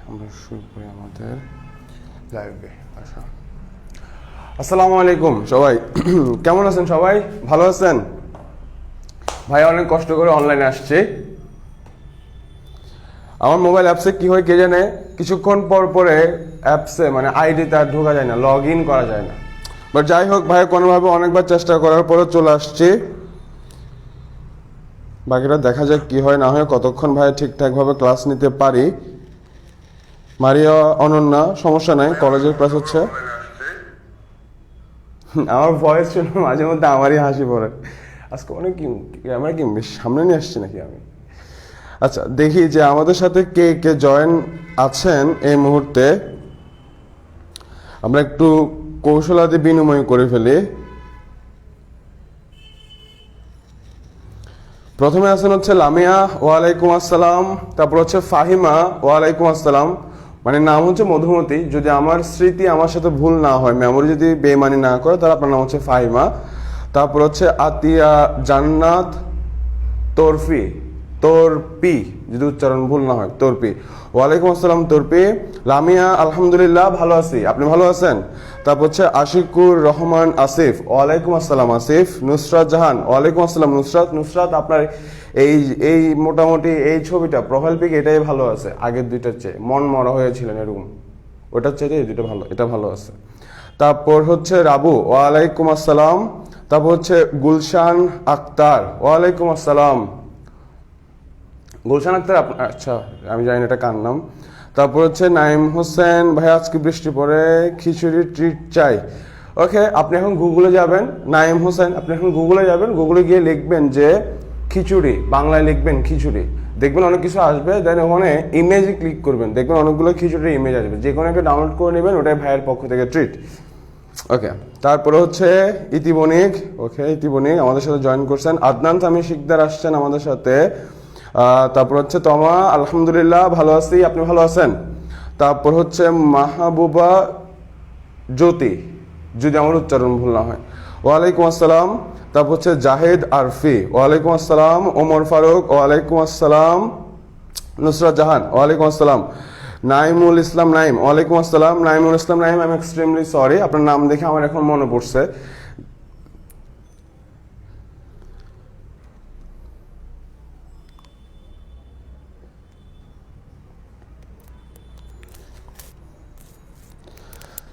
আমরা শুরু করি আমাদের লাইভে। আচ্ছা, আসসালামু আলাইকুম সবাই, কেমন আছেন সবাই? ভালো আছেন? ভাই অনেক কষ্ট করে অনলাইনে আসছে। আমার মোবাইল অ্যাপসে কি হয় কে জানে, কিছুক্ষণ পর পরে অ্যাপসে মানে আইডিতে আর ঢোকা যায় না, লগ ইন করা যায় না। বাট যাই হোক ভাই, কোনোভাবে অনেকবার চেষ্টা করার পরে চলে আসছি। বাকিটা দেখা যাক কি হয় না হয়, কতক্ষণ ভাই ঠিকঠাকভাবে ক্লাস নিতে পারি। মারিয়া অনন্যা, সমস্যা নাই, কলেজের ক্লাস হচ্ছে। আমার ভয়েস শুনে মাঝে মধ্যে আমারই হাসি পড়ে। আজকে অনেক ক্যামেরা কি সামনে নিয়ে আসছি নাকি আমি? আচ্ছা, দেখি যে আমাদের সাথে কে কে জয়েন আছেন এই মুহূর্তে। আমরা একটু কৌশলাদি বিনিময় করে ফেলি। প্রথমে আছেন হচ্ছে লামিয়া, ওয়ালাইকুম আসসালাম। তারপর হচ্ছে ফাহিমা, ওয়ালাইকুম আসসালাম। মানে নাম হচ্ছে মধুমতি, যদি আমার স্মৃতি আমার সাথে ভুল না হয়, মেমোরি যদি বেমানি না করে, তাহলে আপনার নাম হচ্ছে ফাহিমা। তারপর হচ্ছে আতিয়া জান্নাত তোরফি, তোরপি যদি উচ্চারণ ভুল না হয়, তোরপি। ওয়ালাইকুম আসসালাম তোরপি। লামিয়া, আলহামদুলিল্লাহ ভালো আছি, আপনি ভালো আছেন? তারপর হচ্ছে আশিকুর রহমান আসিফ, ওয়ালাইকুম আসসালাম আসিফ। নুসরাত জাহান, ওয়ালাইকুম আসসালাম নুসরাত। নুসরাত, আপনার এই এই মোটামুটি এই ছবিটা প্রোফাইল পিক এটাই ভালো আছে আগের দুইটার চেয়ে, মন মরা হয়েছিলেন এরকম, ওটার চেয়ে এই দুটো ভালো, এটা ভালো আছে। তারপর হচ্ছে রাবু, ওয়ালাইকুম আসসালাম। তারপর হচ্ছে গুলশান আক্তার, ওয়ালাইকুম আসসালাম। গুলশান আক্তার, আচ্ছা আমি জানি না এটা কার নাম। তারপর হচ্ছে নাইম হোসেন, ভাই আজকে বৃষ্টি পড়ে, খিচুড়ি ট্রিট চাই। ওকে, আপনি এখন গুগলে যাবেন, নাইম হোসেন আপনি এখন গুগলে যাবেন, গুগলে গিয়ে লিখবেন যে খিচুড়ি, বাংলায় লিখবেন খিচুড়ি, দেখবেন অনেক কিছু আসবে। দেন ওখানে ইমেজে ক্লিক করবেন, দেখবেন অনেকগুলো খিচুড়ির ইমেজ আসবে, যে কোনো একটা ডাউনলোড করে নেবেন, ওটাই ভাইয়ের পক্ষ থেকে ট্রিট। ওকে, তারপরে হচ্ছে ইতিবণিক, ওকে ইতিবণিক আমাদের সাথে জয়েন করছেন। আদনান তামি শিকদার আসছেন আমাদের সাথে। তারপর হচ্ছে তমা, আলহামদুলিল্লাহ ভালো আছি, আপনি ভালো আছেন? তারপর হচ্ছে মাহবুবা জ্যোতি, যদি আমার উচ্চারণ ভুল না হয়, ওয়ালাইকুম আসসালাম। তারপর হচ্ছে জাহেদ আরফি, ওয়ালাইকুম আসসালাম। ওমর ফারুক, ওয়ালাইকুম আসসালাম। নুসরাত জাহান, ওয়ালাইকুম আসসালাম। নাইমুল ইসলাম নাইম, ওয়ালাইকুম আসসালাম। Naimul Islam Naim, I am extremely sorry, আপনার নাম দেখে আমার এখন মনে পড়ছে।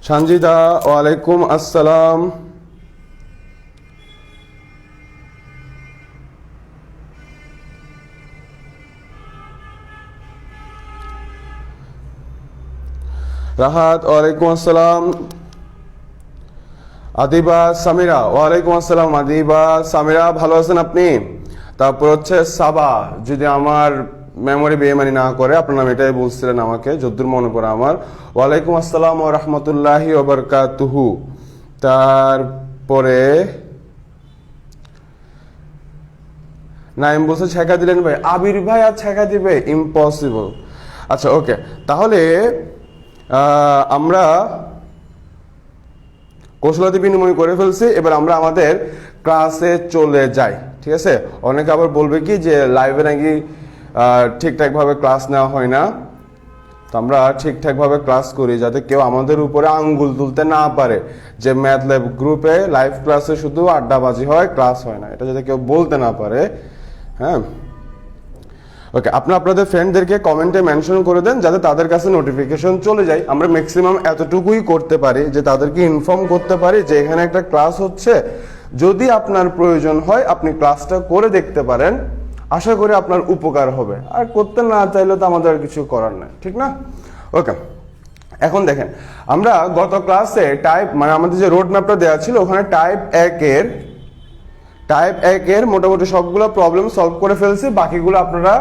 সঞ্জিদা, ওয়ালাইকুম আসসালাম। রাহাত, ওয়ালাইকুম আসসালাম। আদিবা সামিরা, ওয়ালাইকুম আসসালাম। আদিবা সামিরা, ভালো আছেন আপনি? তারপর হচ্ছে সাবা, যদি আমার মেমোরি বেমানি না করে, আপনার নাম এটাই বলছিলেন আমাকে যদ্দূর মনে পড়ে আমার। ওয়ালাইকুম আসসালাম ওয়া রাহমাতুল্লাহি ওয়া বারাকাতুহু। তারপরে নাইম বলছে ছেঁকা দিলেন ভাই, আবির ভাই আর ছেঁকা দিবে, ইম্পসিবল। আচ্ছা ওকে, তাহলে আমরা কৌশলাদি বিনিময় করে ফেলছি, এবার আমরা আমাদের ক্লাসে চলে যাই, ঠিক আছে? অনেকে আবার বলবে কি যে লাইভে নাকি ঠিকঠাকভাবে ক্লাস নেওয়া হয় না, তো আমরা ঠিকঠাকভাবে ক্লাস করি যাতে কেউ আমাদের উপরে আঙ্গুল তুলতে না পারে যে ম্যাথ ল্যাব গ্রুপে লাইভ ক্লাসে শুধু আড্ডাবাজি হয়, ক্লাস হয় না, এটা যাতে কেউ বলতে না পারে। হ্যাঁ, ওকে, আপনাদের ফ্রেন্ডদেরকে কমেন্টে মেনশন করে দেন যাতে তাদের কাছে নোটিফিকেশন চলে যায়। আমরা ম্যাক্সিমাম এতটুকুই করতে পারি যে তাদেরকে ইনফর্ম করতে পারি যে এখানে একটা ক্লাস হচ্ছে, যদি আপনার প্রয়োজন হয় আপনি ক্লাসটা করে দেখতে পারেন, আশা করি আপনার উপকার হবে। আর করতে না চাইলে তো আমাদের আর কিছু করার নাই, ঠিক না? ওকে, এখন দেখেন আমরা গত ক্লাসে মানে আমাদের যে রোড ম্যাপটা দেওয়া ছিল ওখানে টাইপ 1 এর মোটামুটি সবগুলো প্রবলেম সলভ করে ফেলছি, বাকিগুলো আপনারা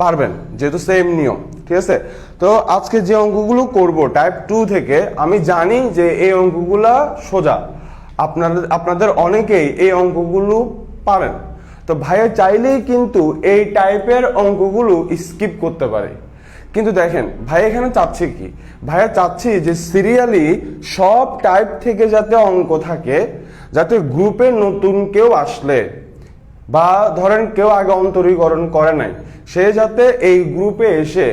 পারবেন যেহেতু সেম নিয়ম, ঠিক আছে? তো আজকে যে অঙ্কগুলো করব টাইপ 2 থেকে, আমি জানি যে এই অঙ্কগুলা সোজা, আপনাদের অনেকেই এই অঙ্কগুলো পারেন। তো ভাইয়া চাইলেই কিন্তু এই টাইপের অঙ্কগুলো স্কিপ করতে পারে, কিন্তু দেখেন ভাই এখানে চাচ্ছি কি, ভাইয়া চাচ্ছি যে সিরিয়ালি সব টাইপ থেকে যাতে অঙ্ক থাকে, যাতে গ্রুপে নতুন কেউ আসলে বা ধরেন কেউ আগে অন্তরীকরণ করে নাই, সে যাতে এই গ্রুপে এসে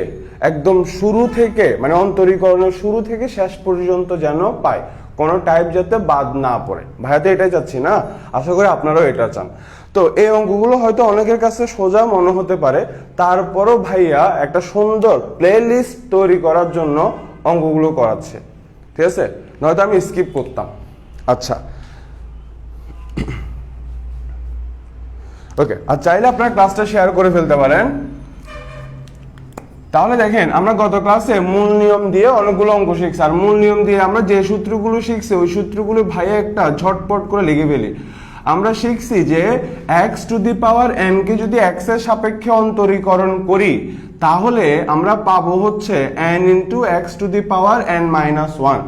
একদম শুরু থেকে মানে অন্তরীকরণের শুরু থেকে শেষ পর্যন্ত যেন পায়, কোনো টাইপ যাতে বাদ না পড়ে। ভাইয়া তো এটাই চাচ্ছি না, আশা করি আপনারাও এটা চান। তো এই অঙ্কগুলো হয়তো অনেকের কাছে সোজা মনে হতে পারে, তারপরও ভাইয়া একটা সুন্দর প্লে লিস্ট তৈরি করার জন্য অঙ্কগুলো করাচ্ছে, ঠিক আছে? নয়তো আমি স্কিপ করতাম। আচ্ছা, ওকে, আর চাইলে আপনারা ক্লাসটা শেয়ার করে ফেলতে পারেন। তাহলে দেখেন আমরা গত ক্লাসে মূল নিয়ম দিয়ে অনেকগুলো অঙ্ক শিখছি, আর মূল নিয়ম দিয়ে আমরা যে সূত্রগুলো শিখছি ওই সূত্রগুলো ভাইয়া একটা ঝটপট করে লিখে ফেলি। আমরা শিখছি যে x⁴n কে যদি x এর সাপেক্ষে অন্তরীকরণ করি তাহলে আমরা পাবো হচ্ছে n × x⁴n−1।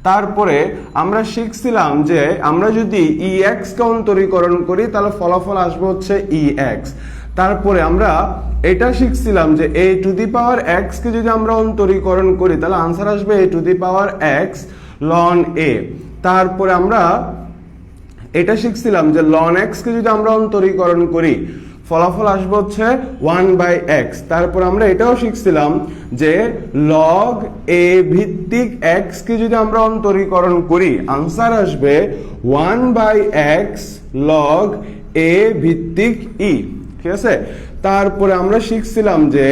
তারপরে আমরা শিখছিলাম যে আমরা যদি ex কে অন্তরীকরণ করি তাহলে ফলাফল আসবে হচ্ছে ex। তারপরে আমরা এটা শিখছিলাম যে a⁴x কে যদি আমরা অন্তরীকরণ করি তাহলে আনসার আসবে a⁴x ln a। তারপরে আমরা এটা শিখছিলাম যে ln x কে যদি আমরা অন্তরীকরণ করি ফলাফল আসবে হচ্ছে 1/x। তারপর আমরা এটাও শিখছিলাম যে log a ভিত্তিক x কে যদি আমরা অন্তরীকরণ করি আনসার আসবে 1/x log a ভিত্তিক e, ঠিক আছে? তারপরে আমরা শিখছিলাম যে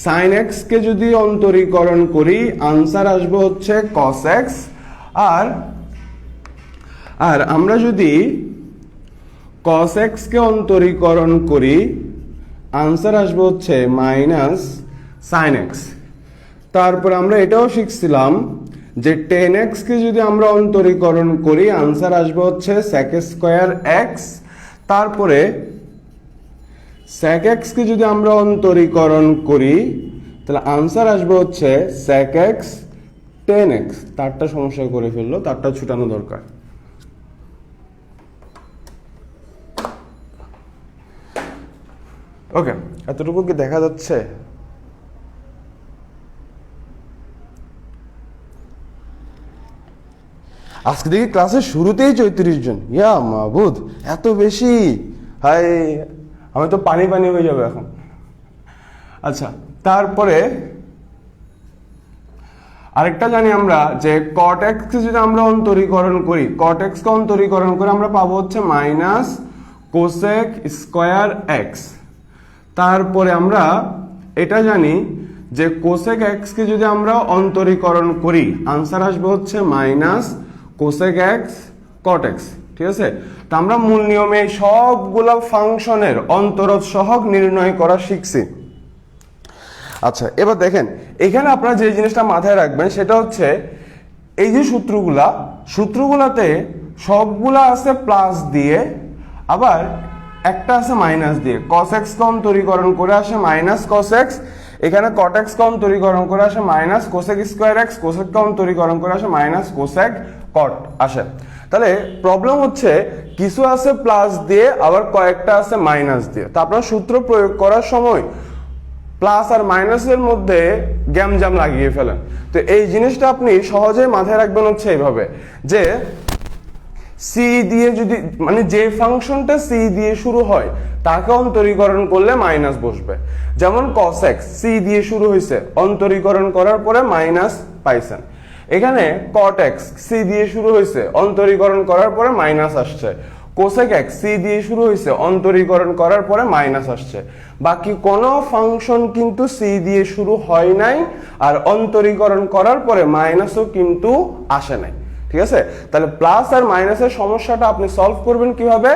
sin x কে যদি অন্তরীকরণ করি আনসার আসবে হচ্ছে cos x, আর আমরা যদি cos x কে অন্তরীকরণ করি আনসার আসবে হচ্ছে -sin x। তারপর আমরা এটাও শিখছিলাম যে tan x কে যদি আমরা অন্তরীকরণ করি আনসার আসবে হচ্ছে sec²x। তারপরে sec x কে যদি আমরা অন্তরীকরণ করি তাহলে আনসার আসবে হচ্ছে sec x tan x। তারটা সমস্যা করে ফেললো, তারটা ছুটানো দরকার। ওকে, এতটুকু কি দেখা যাচ্ছে? আজকে দেখি ক্লাসের শুরুতেই 34 জন, ইয়া মাবুদ এত বেশি, হাই আমি তো পানি হয়ে যাবে এখন। আচ্ছা, তারপরে আরেকটা জানি আমরা যে cot x কে যদি আমরা অন্তরীকরণ করি, cot x কে অন্তরীকরণ করে আমরা পাবো হচ্ছে -cosec²x। তারপরে আমরা এটা জানি যে cosec x কে যদি আমরা অন্তরীকরণ করি আনসার আসবে হচ্ছে -cosec x cot x, ঠিক আছে? তো আমরা মূল নিয়মে সবগুলো ফাংশনের অন্তরজ সহগ নির্ণয় করা শিখছি। আচ্ছা, এবার দেখেন এখানে আপনারা যে জিনিসটা মাথায় রাখবেন সেটা হচ্ছে এই যে সূত্রগুলাতে সবগুলা আছে প্লাস দিয়ে, আবার একটা আছে মাইনাস দিয়ে। cos x কে অন্তরীকরণ করে আসে -cos x, এখানে cot x কে অন্তরীকরণ করে আসে -cosec²x, cosec কে অন্তরীকরণ করে আসে -cosec cot আসে। তাহলে প্রবলেম হচ্ছে কিছু আছে প্লাস দিয়ে আবার কয়েকটা আছে মাইনাস দিয়ে। তো আপনারা সূত্র প্রয়োগ করার সময় প্লাস আর মাইনাসের মধ্যে গ্যামজাম লাগিয়ে ফেলেন। তো এই জিনিসটা আপনি সহজেই মাথায় রাখবেন হচ্ছে এইভাবে যে সি দিয়ে যদি মানে যে ফাংশনটা সি দিয়ে শুরু হয় তাকে অন্তরীকরণ করলে মাইনাস বসবে। যেমন cos x সি দিয়ে শুরু হয়েছে, অন্তরীকরণ করার পরে মাইনাস পাইছেন। এখানে cot x সি দিয়ে শুরু হয়েছে, অন্তরীকরণ করার পরে মাইনাস আসছে। cosec x সি দিয়ে শুরু হয়েছে, অন্তরীকরণ করার পরে মাইনাস আসছে। বাকি কোনো ফাংশন কিন্তু সি দিয়ে শুরু হয় নাই, আর অন্তরীকরণ করার পরে মাইনাসও কিন্তু আসে নাই। ঠিক আছে, তাহলে প্লাস আর মাইনাসের সমস্যাটা আপনি সলভ করবেন কিভাবে,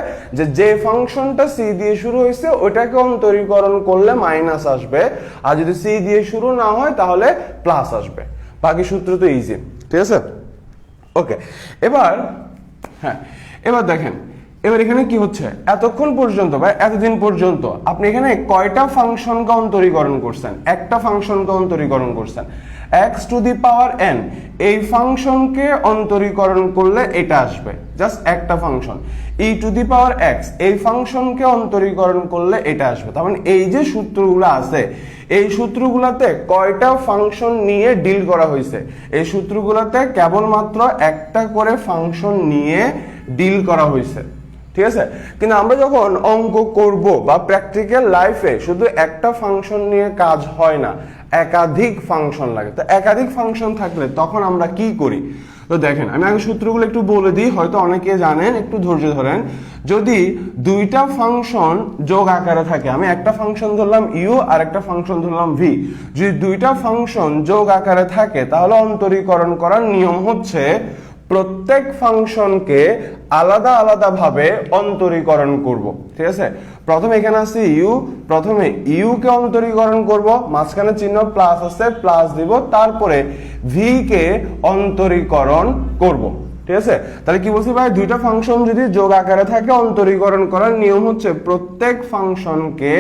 যে ফাংশনটা সি দিয়ে শুরু হয়েছে ওটাকে অন্তরীকরণ করলে মাইনাস আসবে, আর যদি সি দিয়ে শুরু না হয় তাহলে প্লাস আসবে। বাকি সূত্র তো ইজি। ঠিক আছে, ওকে। এবার দেখেন এবার এখানে কি হচ্ছে, এতক্ষণ পর্যন্ত বা এতদিন পর্যন্ত আপনি এখানে কয়টা ফাংশনকে অন্তরীকরণ করছেন? একটা ফাংশনকে অন্তরীকরণ করছেন। x two the power n এই ফাংশনকে অন্তরীকরণ করলে এটা আসবে, জাস্ট একটা function. e two the power x এই ফাংশনকে অন্তরীকরণ করলে এটা আসবে। তার মানে এই যে সূত্রগুলো আছে এই সূত্রগুলোতে কয়টা ফাংশন নিয়ে ডিল করা হয়েছে? এই সূত্রগুলোতে কেবলমাত্র একটা করে ফাংশন নিয়ে ডিল করা হয়েছে। ঠিক আছে, কিন্তু আমরা যখন অঙ্ক করব বা প্র্যাকটিক্যাল লাইফে শুধু একটা ফাংশন নিয়ে কাজ হয় না, একাধিক ফাংশন লাগে। তো একাধিক ফাংশন থাকলে তখন আমরা কি করি? তো দেখেন আমি আগে সূত্রগুলো একটু বলে দিই, হয়তো অনেকে জানেন, একটু ধৈর্য ধরেন। যদি দুইটা ফাংশন যোগ আকারে থাকে, আমি একটা ফাংশন ধরলাম ইউ আর একটা ফাংশন ধরলাম ভি, যদি দুইটা ফাংশন যোগ আকারে থাকে তাহলে অন্তরীকরণ করার নিয়ম হচ্ছে প্রত্যেক ফাংশনকে আলাদা আলাদা ভাবে অন্তরীকরণ করব। ঠিক আছে, প্রথমে এখানে আছে ইউ, প্রথমে ইউ কে অন্তরীকরণ করব, মাঝখানে চিহ্ন প্লাস আছে প্লাস দিব, তারপরে ভি কে অন্তরীকরণ করব। ঠিক আছে, তাহলে কি বলছি ভাই, দুইটা ফাংশন যদি যোগ আকারে থাকে অন্তরীকরণ করার নিয়ম হচ্ছে প্রত্যেক ফাংশনকে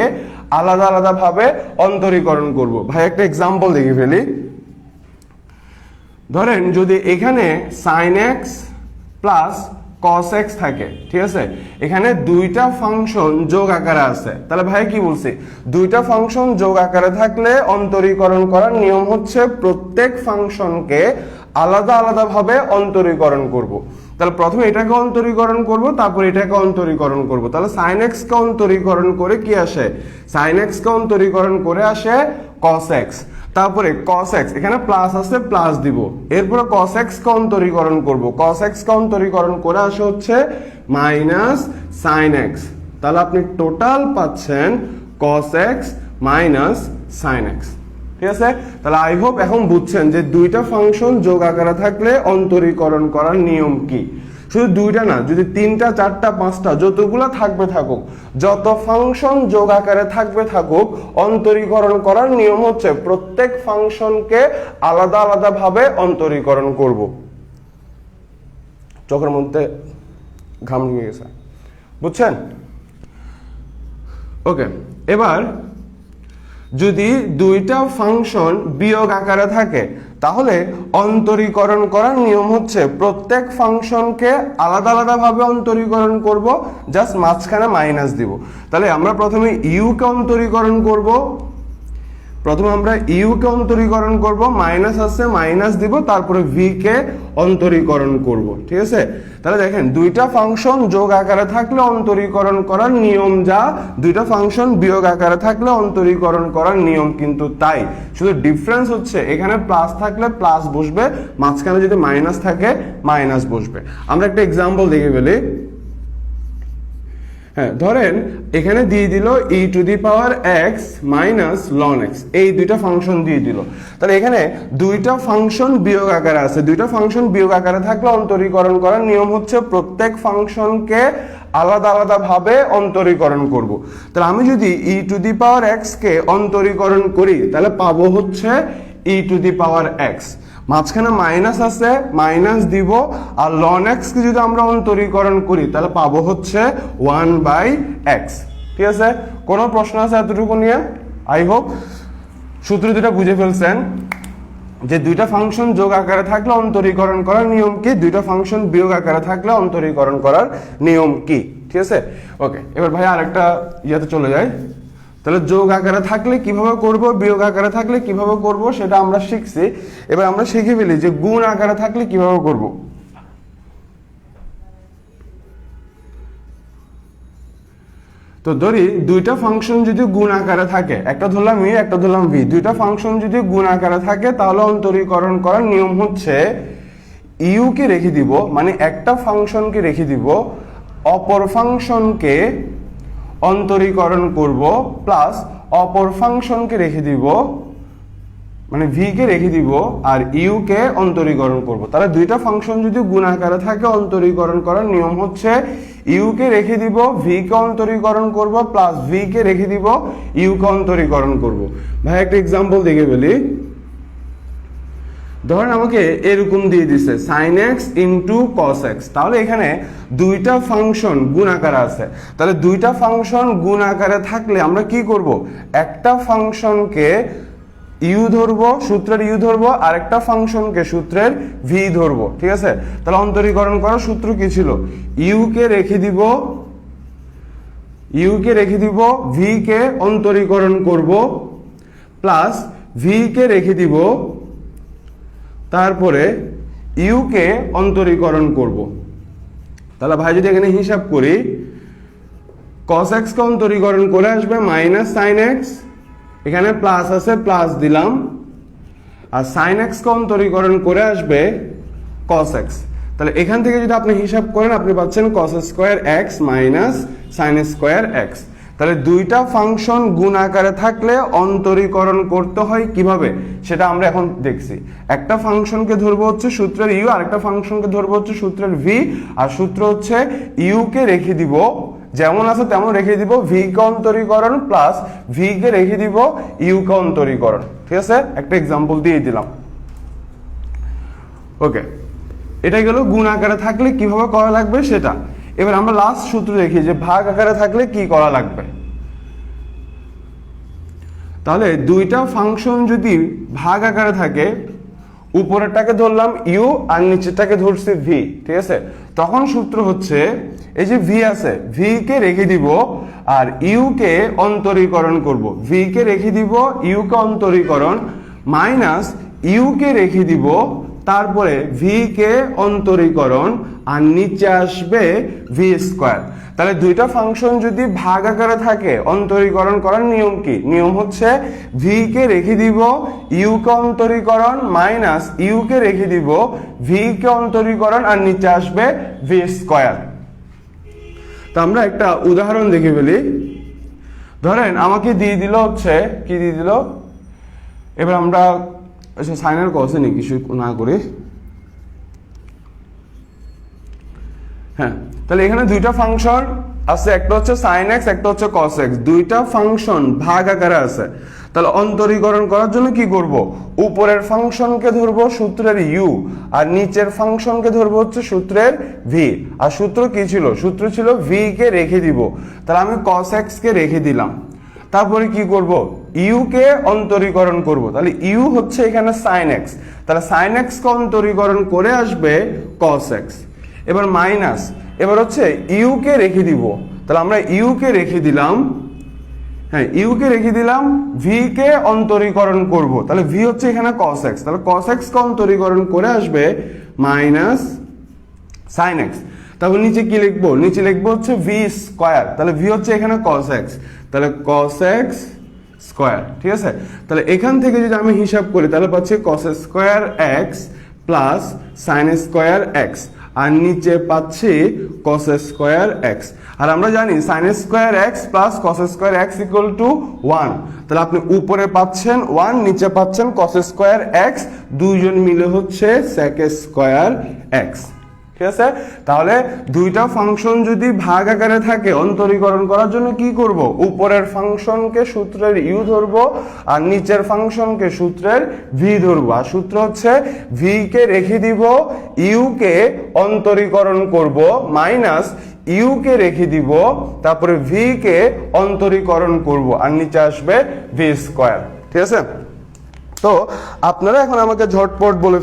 আলাদা আলাদা ভাবে অন্তরীকরণ করব। ভাই একটা এক্সাম্পল দেখে ফেলি। ধরেন যদি এখানে sin x plus cos x থাকে, ঠিক আছে, এখানে দুইটা ফাংশন যোগ আকারে আছে, তাহলে ভাই কি বলছি, দুইটা ফাংশন যোগ আকারে থাকলে অন্তরীকরণ করার নিয়ম হচ্ছে প্রত্যেক ফাংশনকে আলাদা আলাদা ভাবে অন্তরীকরণ করব। তাহলে প্রথমে এটাকে অন্তরীকরণ করব, তারপর এটাকে অন্তরীকরণ করব। তাহলে sin x কে অন্তরীকরণ করে কি আসে, sin x কে অন্তরীকরণ করে আসে cos x, তারপরে cos x এখানে প্লাস আছে প্লাস দিব, এরপরে cos x কে অন্তরীকরণ করব, cos x কে অন্তরীকরণ করে আসে হচ্ছে মাইনাস sin x। তাহলে আপনি টোটাল পাচ্ছেন cos x minus sin x। ঠিক আছে, তাহলে আই হোপ এখন বুঝছেন যে দুইটা ফাংশন যোগ আকারে থাকলে অন্তরীকরণ করার নিয়ম কি। শুধু দুইটা না, যদি তিনটা চারটা পাঁচটা যতগুলো থাকবে থাকুক, যত ফাংশন যোগ আকারে থাকবে থাকুক, অন্তরীকরণ করার নিয়ম হচ্ছে প্রত্যেক ফাংশনকে আলাদা আলাদা ভাবে অন্তরীকরণ করব। চোখের মধ্যে ঘাম ঢুকে গেছে, বুঝছেন? ওকে, এবার যদি দুইটা ফাংশন বিয়োগ আকারে থাকে তাহলে অন্তরীকরণ করার নিয়ম হচ্ছে প্রত্যেক ফাংশনকে আলাদা আলাদা ভাবে অন্তরীকরণ করব, জাস্ট মাঝখানে মাইনাস দিব। তাহলে আমরা প্রথমে ইউ কে অন্তরীকরণ করব, প্রথমে আমরা ইউ কে অন্তরীকরণ করব, মাইনাস আছে মাইনাস দিব, তারপরে ভি কে অন্তরীকরণ করব। ঠিক আছে, তাহলে দেখেন দুইটা ফাংশন যোগ আকারে থাকলে অন্তরীকরণ করার নিয়ম যা, দুইটা ফাংশন বিয়োগ আকারে থাকলে অন্তরীকরণ করার নিয়ম কিন্তু তাই, শুধু ডিফারেন্স হচ্ছে এখানে প্লাস থাকলে প্লাস বসবে, মাঝখানে যদি মাইনাস থাকে মাইনাস বসবে। আমরা একটা এক্সাম্পল দেখে ফেলি। হ্যাঁ, ধরেন এখানে দিয়ে দিল e two the power x minus ln x, এই দুইটা ফাংশন দিয়ে দিল। তাহলে এখানে দুইটা ফাংশন বিয়োগ আকারে আছে, দুইটা ফাংশন বিয়োগ আকারে থাকলে অন্তরীকরণ করার নিয়ম হচ্ছে প্রত্যেক ফাংশনকে আলাদা আলাদা ভাবে অন্তরীকরণ করব। তাহলে আমি যদি e two the power x কে অন্তরীকরণ করি তাহলে পাবো হচ্ছে e two the power x, মাঝখানে মাইনাস আছে মাইনাস দিব, আর ln x কে যদি আমরা অন্তরীকরণ করি তাহলে পাবো হচ্ছে 1/x। ঠিক আছে, কোনো প্রশ্ন আছে এতটুকু নিয়ে? আই হোপ সূত্র দুটা বুঝে ফেলছেন যে দুইটা ফাংশন যোগ আকারে থাকলে অন্তরীকরণ করার নিয়ম কি, দুইটা ফাংশন বিয়োগ আকারে থাকলে অন্তরীকরণ করার নিয়ম কি। ঠিক আছে, ওকে। এবার ভাই আরেকটা ইয়াতে চলে যায়। তাহলে যোগ আকারে থাকলে কিভাবে করব, বিয়োগ আকারে থাকলে কিভাবে করব সেটা আমরা শিখছি। এবার আমরা শিখে ফেলি যে গুণ আকারে থাকলে কিভাবে করব। তো ধরি দুইটা ফাংশন যদি গুণ আকারে থাকে, একটা ধরলাম ই একটা ধরলাম ভি, দুইটা ফাংশন যদি গুণ আকারে থাকে তাহলে অন্তরীকরণ করার নিয়ম হচ্ছে ইউ কে রেখে দিব, মানে একটা ফাংশনকে রেখে দিব, অপর ফাংশনকে অন্তরীকরণ করব, প্লাস অপর ফাংশনকে রেখে দিব, মানে ভি কে রেখে দিব আর ইউ কে অন্তরীকরণ করব। তাহলে দুইটা ফাংশন যদি গুণ আকারে থাকে অন্তরীকরণ করার নিয়ম হচ্ছে ইউ কে রেখে দিব, ভি কে অন্তরীকরণ করব, প্লাস ভি কে রেখে দিব, ইউ কে অন্তরীকরণ করব। ভাই একটা এক্সাম্পল দেখে বলি। ধরেন আমাকে এরকম দিয়ে দিছে sin x into cos x, তাহলে এখানে দুইটা ফাংশন গুণ আকারে আছে। তাহলে দুইটা ফাংশন গুণ আকারে থাকলে আমরা কি করব, একটা ফাংশনকে ইউ ধরবো, সূত্রের ইউ ধরবো, আর একটা ফাংশনকে সূত্রের ভি ধরবো, ঠিক আছে। তাহলে অন্তরীকরণ করার সূত্র কি ছিল, ইউ কে রেখে দিব, ভি কে অন্তরীকরণ করব, প্লাস ভি কে রেখে দিব, তারপরে ইউ কে অন্তরীকরণ করব। তাহলে ভাই যদি এখানে হিসাব করি, cos x কে অন্তরীকরণ করে আসবে মাইনাস sin x, এখানে প্লাস আছে প্লাস দিলাম, আর sin x কে অন্তরীকরণ করে আসবে cos x। তাহলে এখান থেকে যদি আপনি হিসাব করেন আপনি পাচ্ছেন cos square x minus sin square x। তাহলে দুইটা ফাংশন গুণ আকারে থাকলে অন্তরীকরণ করতে হয় কিভাবে সেটা আমরা এখন দেখছি। একটা ফাংশনকে ধরবো হচ্ছে সূত্রের ইউ, আর একটা ফাংশনকে ধরবো হচ্ছে সূত্রের ভি, আর সূত্র হচ্ছে ইউ কে রেখে দিব যেমন আছে তেমন রেখে দিব, ভি কে অন্তরীকরণ প্লাস ভি কে রেখে দিব, ইউ কে অন্তরীকরণ, ঠিক আছে। একটা এক্সাম্পল দিয়ে দিলাম। ওকে, এটা গেল গুণ আকারে থাকলে কিভাবে করা লাগবে সেটা। এবার আমরা লাস্ট সূত্র দেখি যে ভাগ আকারে থাকলে কি করা লাগবে। তাহলে দুইটা ফাংশন যদি ভাগ আকারে থাকে, উপরেরটাকে ধরলাম ইউ আর নিচেরটাকে ধরছি ভি, ঠিক আছে। তখন সূত্র হচ্ছে এই যে ভি আছে, ভি কে রেখে দিব আর ইউ কে অন্তরীকরণ করব, ভি কে রেখে দিব, ইউ কে অন্তরীকরণ, মাইনাস ইউ কে রেখে দিব, তারপরে ভি কে অন্তরীকরণ, আর নিচে আসবে ভি স্কয়ার। তাহলে দুইটা ফাংশন যদি ভাগ আকারে থাকে অন্তরীকরণ করার নিয়ম কি, নিয়ম হচ্ছে ভি কে রেখে দিব, ইউ কে অন্তরীকরণ, মাইনাস ইউ কে রেখে দিব, ভি কে অন্তরীকরণ, আর নিচে আসবে ভি স্কয়ার। তো আমরা একটা উদাহরণ দেখে ফেলি। ধরেন আমাকে দিয়ে দিল হচ্ছে কি দিয়ে দিল, এবার আমরা সাইনের কসে নি কিছু না করে, হ্যাঁ। তাহলে এখানে দুইটা ফাংশন আছে, একটা হচ্ছে sin x একটা হচ্ছে cos x, দুইটা ফাংশন ভাগ আকারে আছে। তাহলে অন্তরীকরণ করার জন্য কি করব, উপরের ফাংশনকে ধরবো সূত্রের u আর নিচের ফাংশনকে ধরবো হচ্ছে সূত্রের v। আর সূত্র কি ছিল, সূত্র ছিল v কে রেখে দিব, তাহলে আমি cos x কে রেখে দিলাম। তারপরে কি করব, ইউ কে অন্তরীকরণ করব, তাহলে ইউ হচ্ছে এখানে sin x, তাহলে sin x কে অন্তরীকরণ করে আসবে cos x। এবার মাইনাস, এবার হচ্ছে ইউ কে রেখে দিব, তাহলে আমরা ইউ কে রেখে দিলাম, হ্যাঁ ইউ কে রেখে দিলাম, ভি কে অন্তরীকরণ করব, তাহলে ভি হচ্ছে এখানে cos x, তাহলে cos x কে অন্তরীকরণ করে আসবে মাইনাস sin x। তারপর নিচে কি লিখবো, নিচে লিখবো হচ্ছে ভি স্কয়ার, তাহলে ভি হচ্ছে এখানে cos x, তাহলে cos x স্কয়ার, ঠিক আছে। তাহলে এখান থেকে যদি আমি হিসাব করি তাহলে পাচ্ছি cos square x plus sin square x, আর নিচে পাচ্ছি cos স্কয়ার x। আর আমরা জানি sin square x plus cos square x equal to 1, তাহলে আপনি উপরে পাচ্ছেন 1, নিচে পাচ্ছেন cos স্কয়ার x, দুইজন মিলে হচ্ছে sec স্কয়ার x, ঠিক আছে। তাহলে দুইটা ফাংশন যদি ভাগ আকারে থাকে অন্তরীকরণ করার জন্য কি করব, উপরের ফাংশনকে সূত্রের ইউ ধরবো আর নিচের ফাংশনকে সূত্রের ভি ধরবো, আর সূত্র হচ্ছে ভি কে রেখে দিব, ইউ কে অন্তরীকরণ করব, মাইনাস ইউ কে রেখে দিব, তারপরে ভি কে অন্তরীকরণ করব, আর নিচে আসবে ভি স্কয়ার, ঠিক আছে। তো আপনারা এখন আমাকে ঝটপট বলে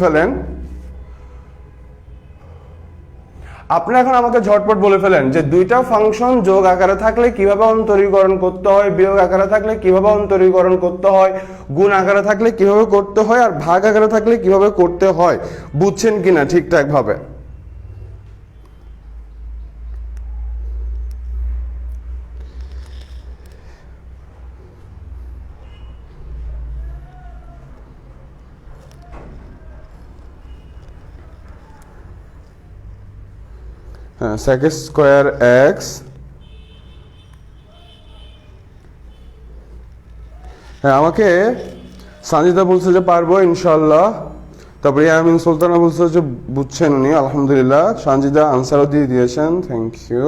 ফেলেন, যে দুইটা ফাংশন যোগ আকারে থাকলে কিভাবে অন্তরীকরণ করতে হয়, বিয়োগ আকারে থাকলে কিভাবে অন্তরীকরণ করতে হয়, গুণ আকারে থাকলে কিভাবে করতে হয়, আর ভাগ আকারে থাকলে কিভাবে করতে হয়, বুঝছেন কিনা ঠিকঠাক ভাবে। হ্যাঁ sec স্কয়ার x, হ্যাঁ আমাকে সানজিদা বলছে যে পারবো ইনশাল্লাহ, তারপরে ইয়ামিন সুলতানা বলছে যে বুঝছেন উনি, আলহামদুলিল্লাহ। সানজিদা আনসারও দিয়ে দিয়েছেন, থ্যাংক ইউ।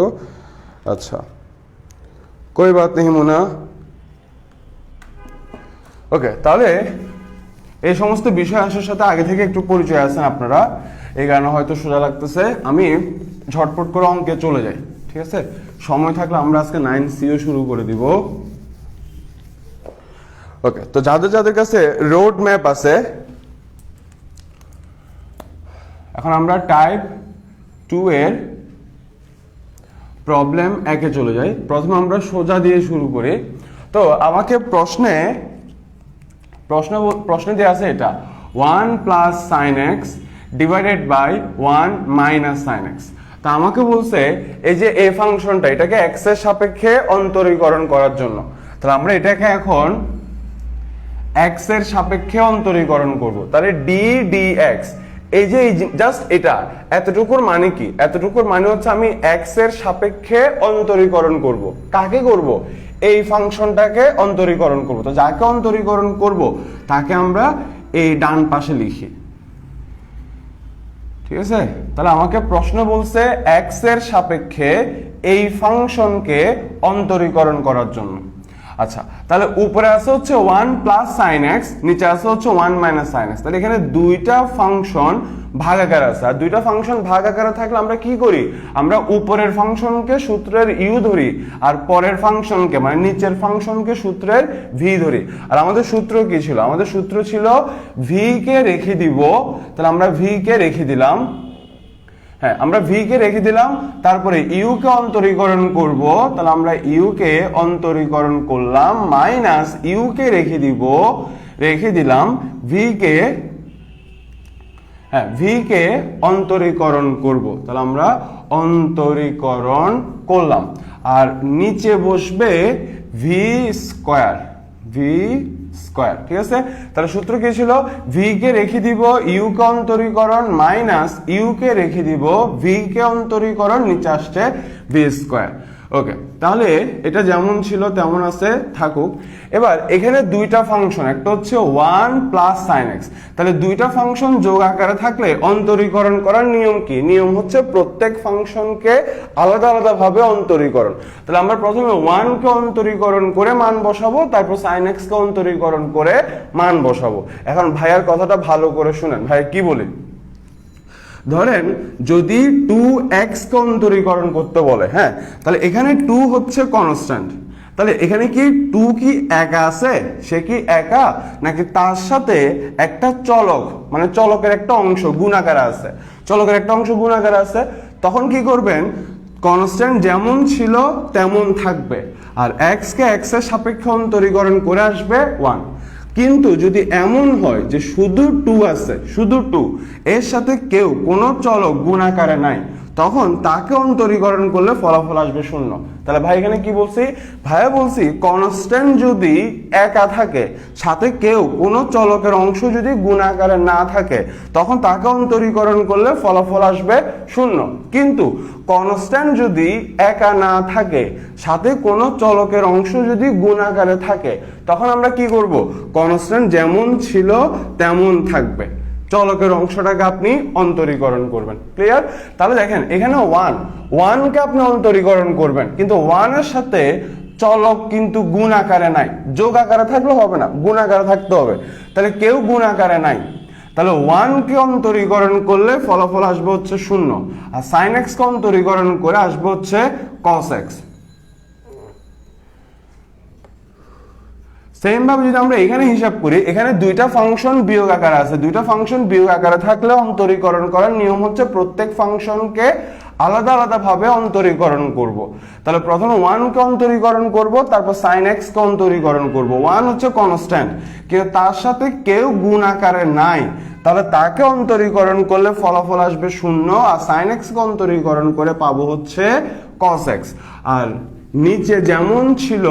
আচ্ছা, কোই বাত নেই মুনা। ওকে, তাহলে এই সমস্ত বিষয় আসার সাথে আগে থেকে একটু পরিচয় আছেন আপনারা, এই কারণে হয়তো সোজা লাগতেছে। আমি ঝটপট করে অঙ্কে চলে যাই, ঠিক আছে? সময় থাকলে আমরা আজকে 9Cও শুরু করে দিব। ওকে, তো যাদের যাদের কাছে রোড ম্যাপ আছে, এখন আমরা টাইপ 2 এর প্রবলেম 1-এ চলে যাই। প্রথমে আমরা সোজা দিয়ে শুরু করি। তো আমাকে প্রশ্নে দেওয়া আছে এটা 1 plus sine x divided by 1 minus sine x. তা আমাকে বলছে এই যে এ ফাংশনটা, এটাকে এক্স এর সাপেক্ষে অন্তরীকরণ করার জন্য। তাহলে আমরা এটাকে এখন এক্স এর সাপেক্ষে অন্তরীকরণ করব। তাহলে ডি ডি এক্স, এই যে জাস্ট এটা এতটুকুর মানে কি? এতটুকুর মানে হচ্ছে আমি এক্স এর সাপেক্ষে অন্তরীকরণ করব। কাকে করব? এই ফাংশনটাকে অন্তরীকরণ করব। তো যাকে অন্তরীকরণ করব তাকে আমরা এই ডান পাশে লিখি, ঠিক আছে? তাহলে আমাকে প্রশ্ন বলছে এক্স এর সাপেক্ষে এই ফাংশনকে অন্তরীকরণ করার জন্য। আচ্ছা, তাহলে উপরে আছে হচ্ছে 1 প্লাস সাইন এক্স, নিচে আছে হচ্ছে 1 মাইনাস সাইন এক্স। তাহলে এখানে দুইটা ফাংশন ভাগাকার আছে, আর দুইটা ফাংশন ভাগাকারে থাকলে আমরা কি করি? আমরা উপরের ফাংশনকে সূত্রের ইউ ধরি, আর পরের ফাংশনকে মানে নিচের ফাংশনকে সূত্রের ভি ধরি। আর আমাদের সূত্র কি ছিল? আমাদের সূত্র ছিল ভি কে রেখে দিব। তাহলে আমরা ভি কে রেখে দিলাম, হ্যাঁ আমরা ভি কে রেখে দিলাম, তারপরে ইউ কে অন্তরীকরণ করব। তাহলে আমরা ইউ কে অন্তরীকরণ করলাম, মাইনাস ইউ কে রেখে দিলাম ভি কে, হ্যাঁ ভি কে অন্তরীকরণ করব। তাহলে আমরা অন্তরীকরণ করলাম, আর নিচে বসবে ভি স্কয়ার, ঠিক আছে? তাহলে সূত্র কি ছিল? ভি কে রেখে দিব ইউ কে অন্তরীকরণ, মাইনাস ইউ কে রেখে দিব ভি কে অন্তরীকরণ, নিচে আসছে ভি স্কয়ার। ওকে, তাহলে এটা যেমন ছিল তেমন আছে, থাকুক। এবার এখানে দুইটা ফাংশন, একটা হচ্ছে 1 প্লাস সাইন এক্স। তাহলে দুইটা ফাংশন যোগ আকারে থাকলে অন্তরীকরণ করার নিয়ম কি? নিয়ম হচ্ছে প্রত্যেক ফাংশনকে আলাদা আলাদা ভাবে অন্তরীকরণ। তাহলে আমরা প্রথমে 1 কে অন্তরীকরণ করে মান বসাবো, তারপর সাইন এক্স কে অন্তরীকরণ করে মান বসাবো। এখন ভাইয়ার কথাটা ভালো করে শুনেন, ভাই কি বলি? ধরেন যদি 2x কে অন্তরীকরণ করতে বলে, হ্যাঁ, তাহলে এখানে 2 হচ্ছে কনস্ট্যান্ট। তাহলে এখানে কি 2 কি একা আছে? সে কি একা, নাকি তার সাথে একটা চলক মানে চলকের একটা অংশ গুণাকারে আছে? চলকের একটা অংশ গুণাকারে আছে। তখন কি করবেন? কনস্ট্যান্ট যেমন ছিল তেমন থাকবে, আর x কে x এর সাপেক্ষে অন্তরীকরণ করে আসবে 1। কিন্তু যদি এমন হয় যে শুধু 2 আছে, শুধু 2, এর সাথে কেউ কোনো চলক গুণাকারে নাই, তখন তাকে অন্তরীকরণ করলে ফলাফল আসবে 0। তাহলে ভাই এখানে কি বলছি? ভাইয়া বলছি কনস্ট্যান্ট যদি একা থাকে, সাথে কেউ কোনো চলকের অংশ যদি গুণাকারে না থাকে, তখন তাকে অন্তরীকরণ করলে ফলাফল আসবে 0। কিন্তু কনস্ট্যান্ট যদি একা না থাকে, সাথে কোনো চলকের অংশ যদি গুণাকারে থাকে, তখন আমরা কি করব? কনস্ট্যান্ট যেমন ছিল তেমন থাকবে, চলকের অংশটাকে আপনি অন্তরীকরণ করবেন। ক্লিয়ার? তাহলে দেখেন এখানে 1 কে আপনি অন্তরীকরণ করবেন, কিন্তু 1 এর সাথে চলক কিন্তু গুণ আকারে নাই। যোগ আকারে থাকলে হবে না, গুণ আকারে থাকতে হবে। তাহলে কেউ গুণ আকারে নাই, তাহলে 1 কে অন্তরীকরণ করলে ফলাফল আসবে হচ্ছে 0, আর sin x কে অন্তরীকরণ করে আসবে হচ্ছে cos x। সেম ভাবে যদি আমরা এখানে হিসাব করি, এখানে দুইটা ফাংশন বিয়োগ আকারে আছে। দুইটা ফাংশন বিয়োগ আকারে থাকলে অন্তরীকরণ করার নিয়ম হচ্ছে প্রত্যেক ফাংশনকে আলাদা আলাদা ভাবে অন্তরীকরণ করব। তাহলে প্রথমে 1 কে অন্তরীকরণ করব, তারপর sin x কে অন্তরীকরণ করব। 1 হচ্ছে কনস্ট্যান্ট, কিন্তু তার সাথে কেউ গুণ আকারে নাই, তাহলে তাকে অন্তরীকরণ করলে ফলাফল আসবে 0, আর sin x কে অন্তরীকরণ করে পাবো হচ্ছে cos x। আর নিচে যেমন ছিল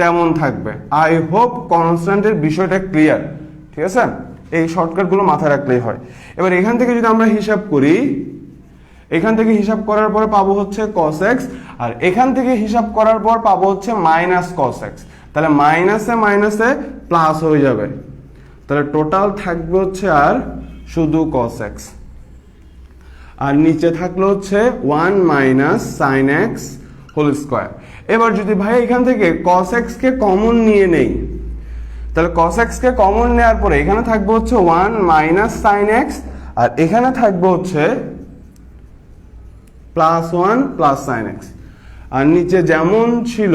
তেমন থাকবে। আই হোপ কনস্ট্যান্টের বিষয়টা ক্লিয়ার, ঠিক আছে? এই শর্টকাটগুলো মাথায় রাখলেই হয়। এবার এখান থেকে যদি আমরা হিসাব করি, এখান থেকে হিসাব করার পরে পাবো হচ্ছে cos x, আর এখান থেকে হিসাব করার পর পাবো হচ্ছে মাইনাস cos x। তাহলে মাইনাসে মাইনাসে প্লাস হয়ে যাবে, তাহলে টোটাল থাকবে হচ্ছে আর শুধু cos x, আর নিচে থাকলো হচ্ছে 1 minus sine x whole square. এবার যদি ভাই এখান থেকে cos x কে কমন নিয়ে নেই, তাহলে cos x কে কমন নেওয়ার পরে এখানে থাকবে হচ্ছে 1 মাইনাস সাইন এক্স, আর এখানে থাকবে হচ্ছে প্লাস 1 প্লাস সাইন এক্স, আর নিচে যেমন ছিল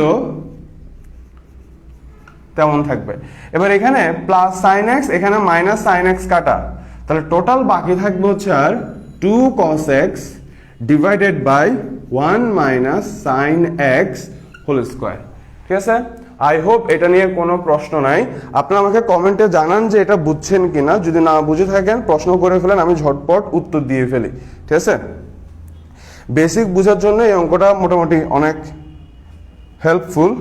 তেমন থাকবে। এবার এখানে প্লাস সাইন এক্স, এখানে মাইনাস সাইন এক্স কাটা, তাহলে টোটাল বাকি থাকবে হচ্ছে আর 2 cos x divided by 1 minus sine x whole square. ঠিক আছে, আই হোপ এটা নিয়ে কোনো প্রশ্ন নাই। আপনারা আমাকে কমেন্টে জানান যে এটা বুঝছেন কিনা, যদি না বুঝে থাকেন প্রশ্ন করে ফেলেন, আমি ঝটপট উত্তর দিয়ে ফেলি। ঠিক আছে, বেসিক বোঝার জন্য এই অঙ্কটা মোটামুটি অনেক হেল্পফুল।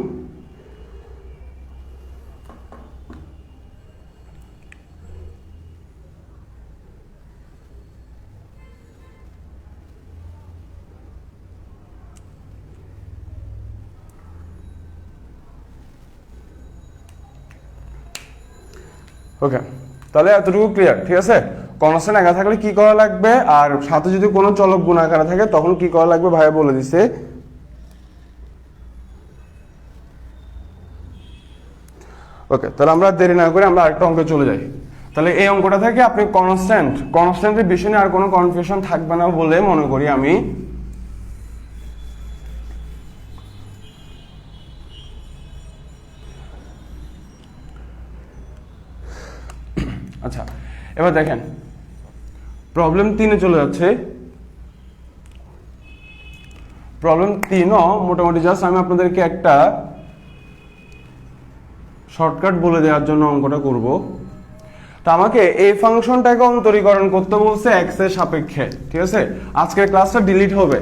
ওকে, তাহলে এতটুকু ক্লিয়ার। ঠিক আছে, কনস্ট্যান্ট একা থাকলে কি করা লাগবে, আর সাথে যদি কোনো চলক গুণাকারে থাকে তখন কি করা লাগবে ভাইয়া বলে দিছে। ওকে, তাহলে আমরা দেরি না করে আমরা আরেকটা অঙ্কে চলে যাই। তাহলে এই অঙ্কটা থেকে আপনি কনস্ট্যান্টের বিষয় নিয়ে আর কোনো কনফিউশন থাকবে না বলে মনে করি আমি। আচ্ছা, এবার দেখেন প্রবলেম 3-এ চলে যাচ্ছে। প্রবলেম 3ও মোটামুটি জাস্ট আমি আপনাদেরকে একটা শর্টকাট বলে দেওয়ার জন্য অঙ্কটা করব। তো আমাকে এই ফাংশনটাকে অন্তরীকরণ করতে বলছে এক্স এর সাপেক্ষে। ঠিক আছে, আজকের ক্লাসটা ডিলিট হবে।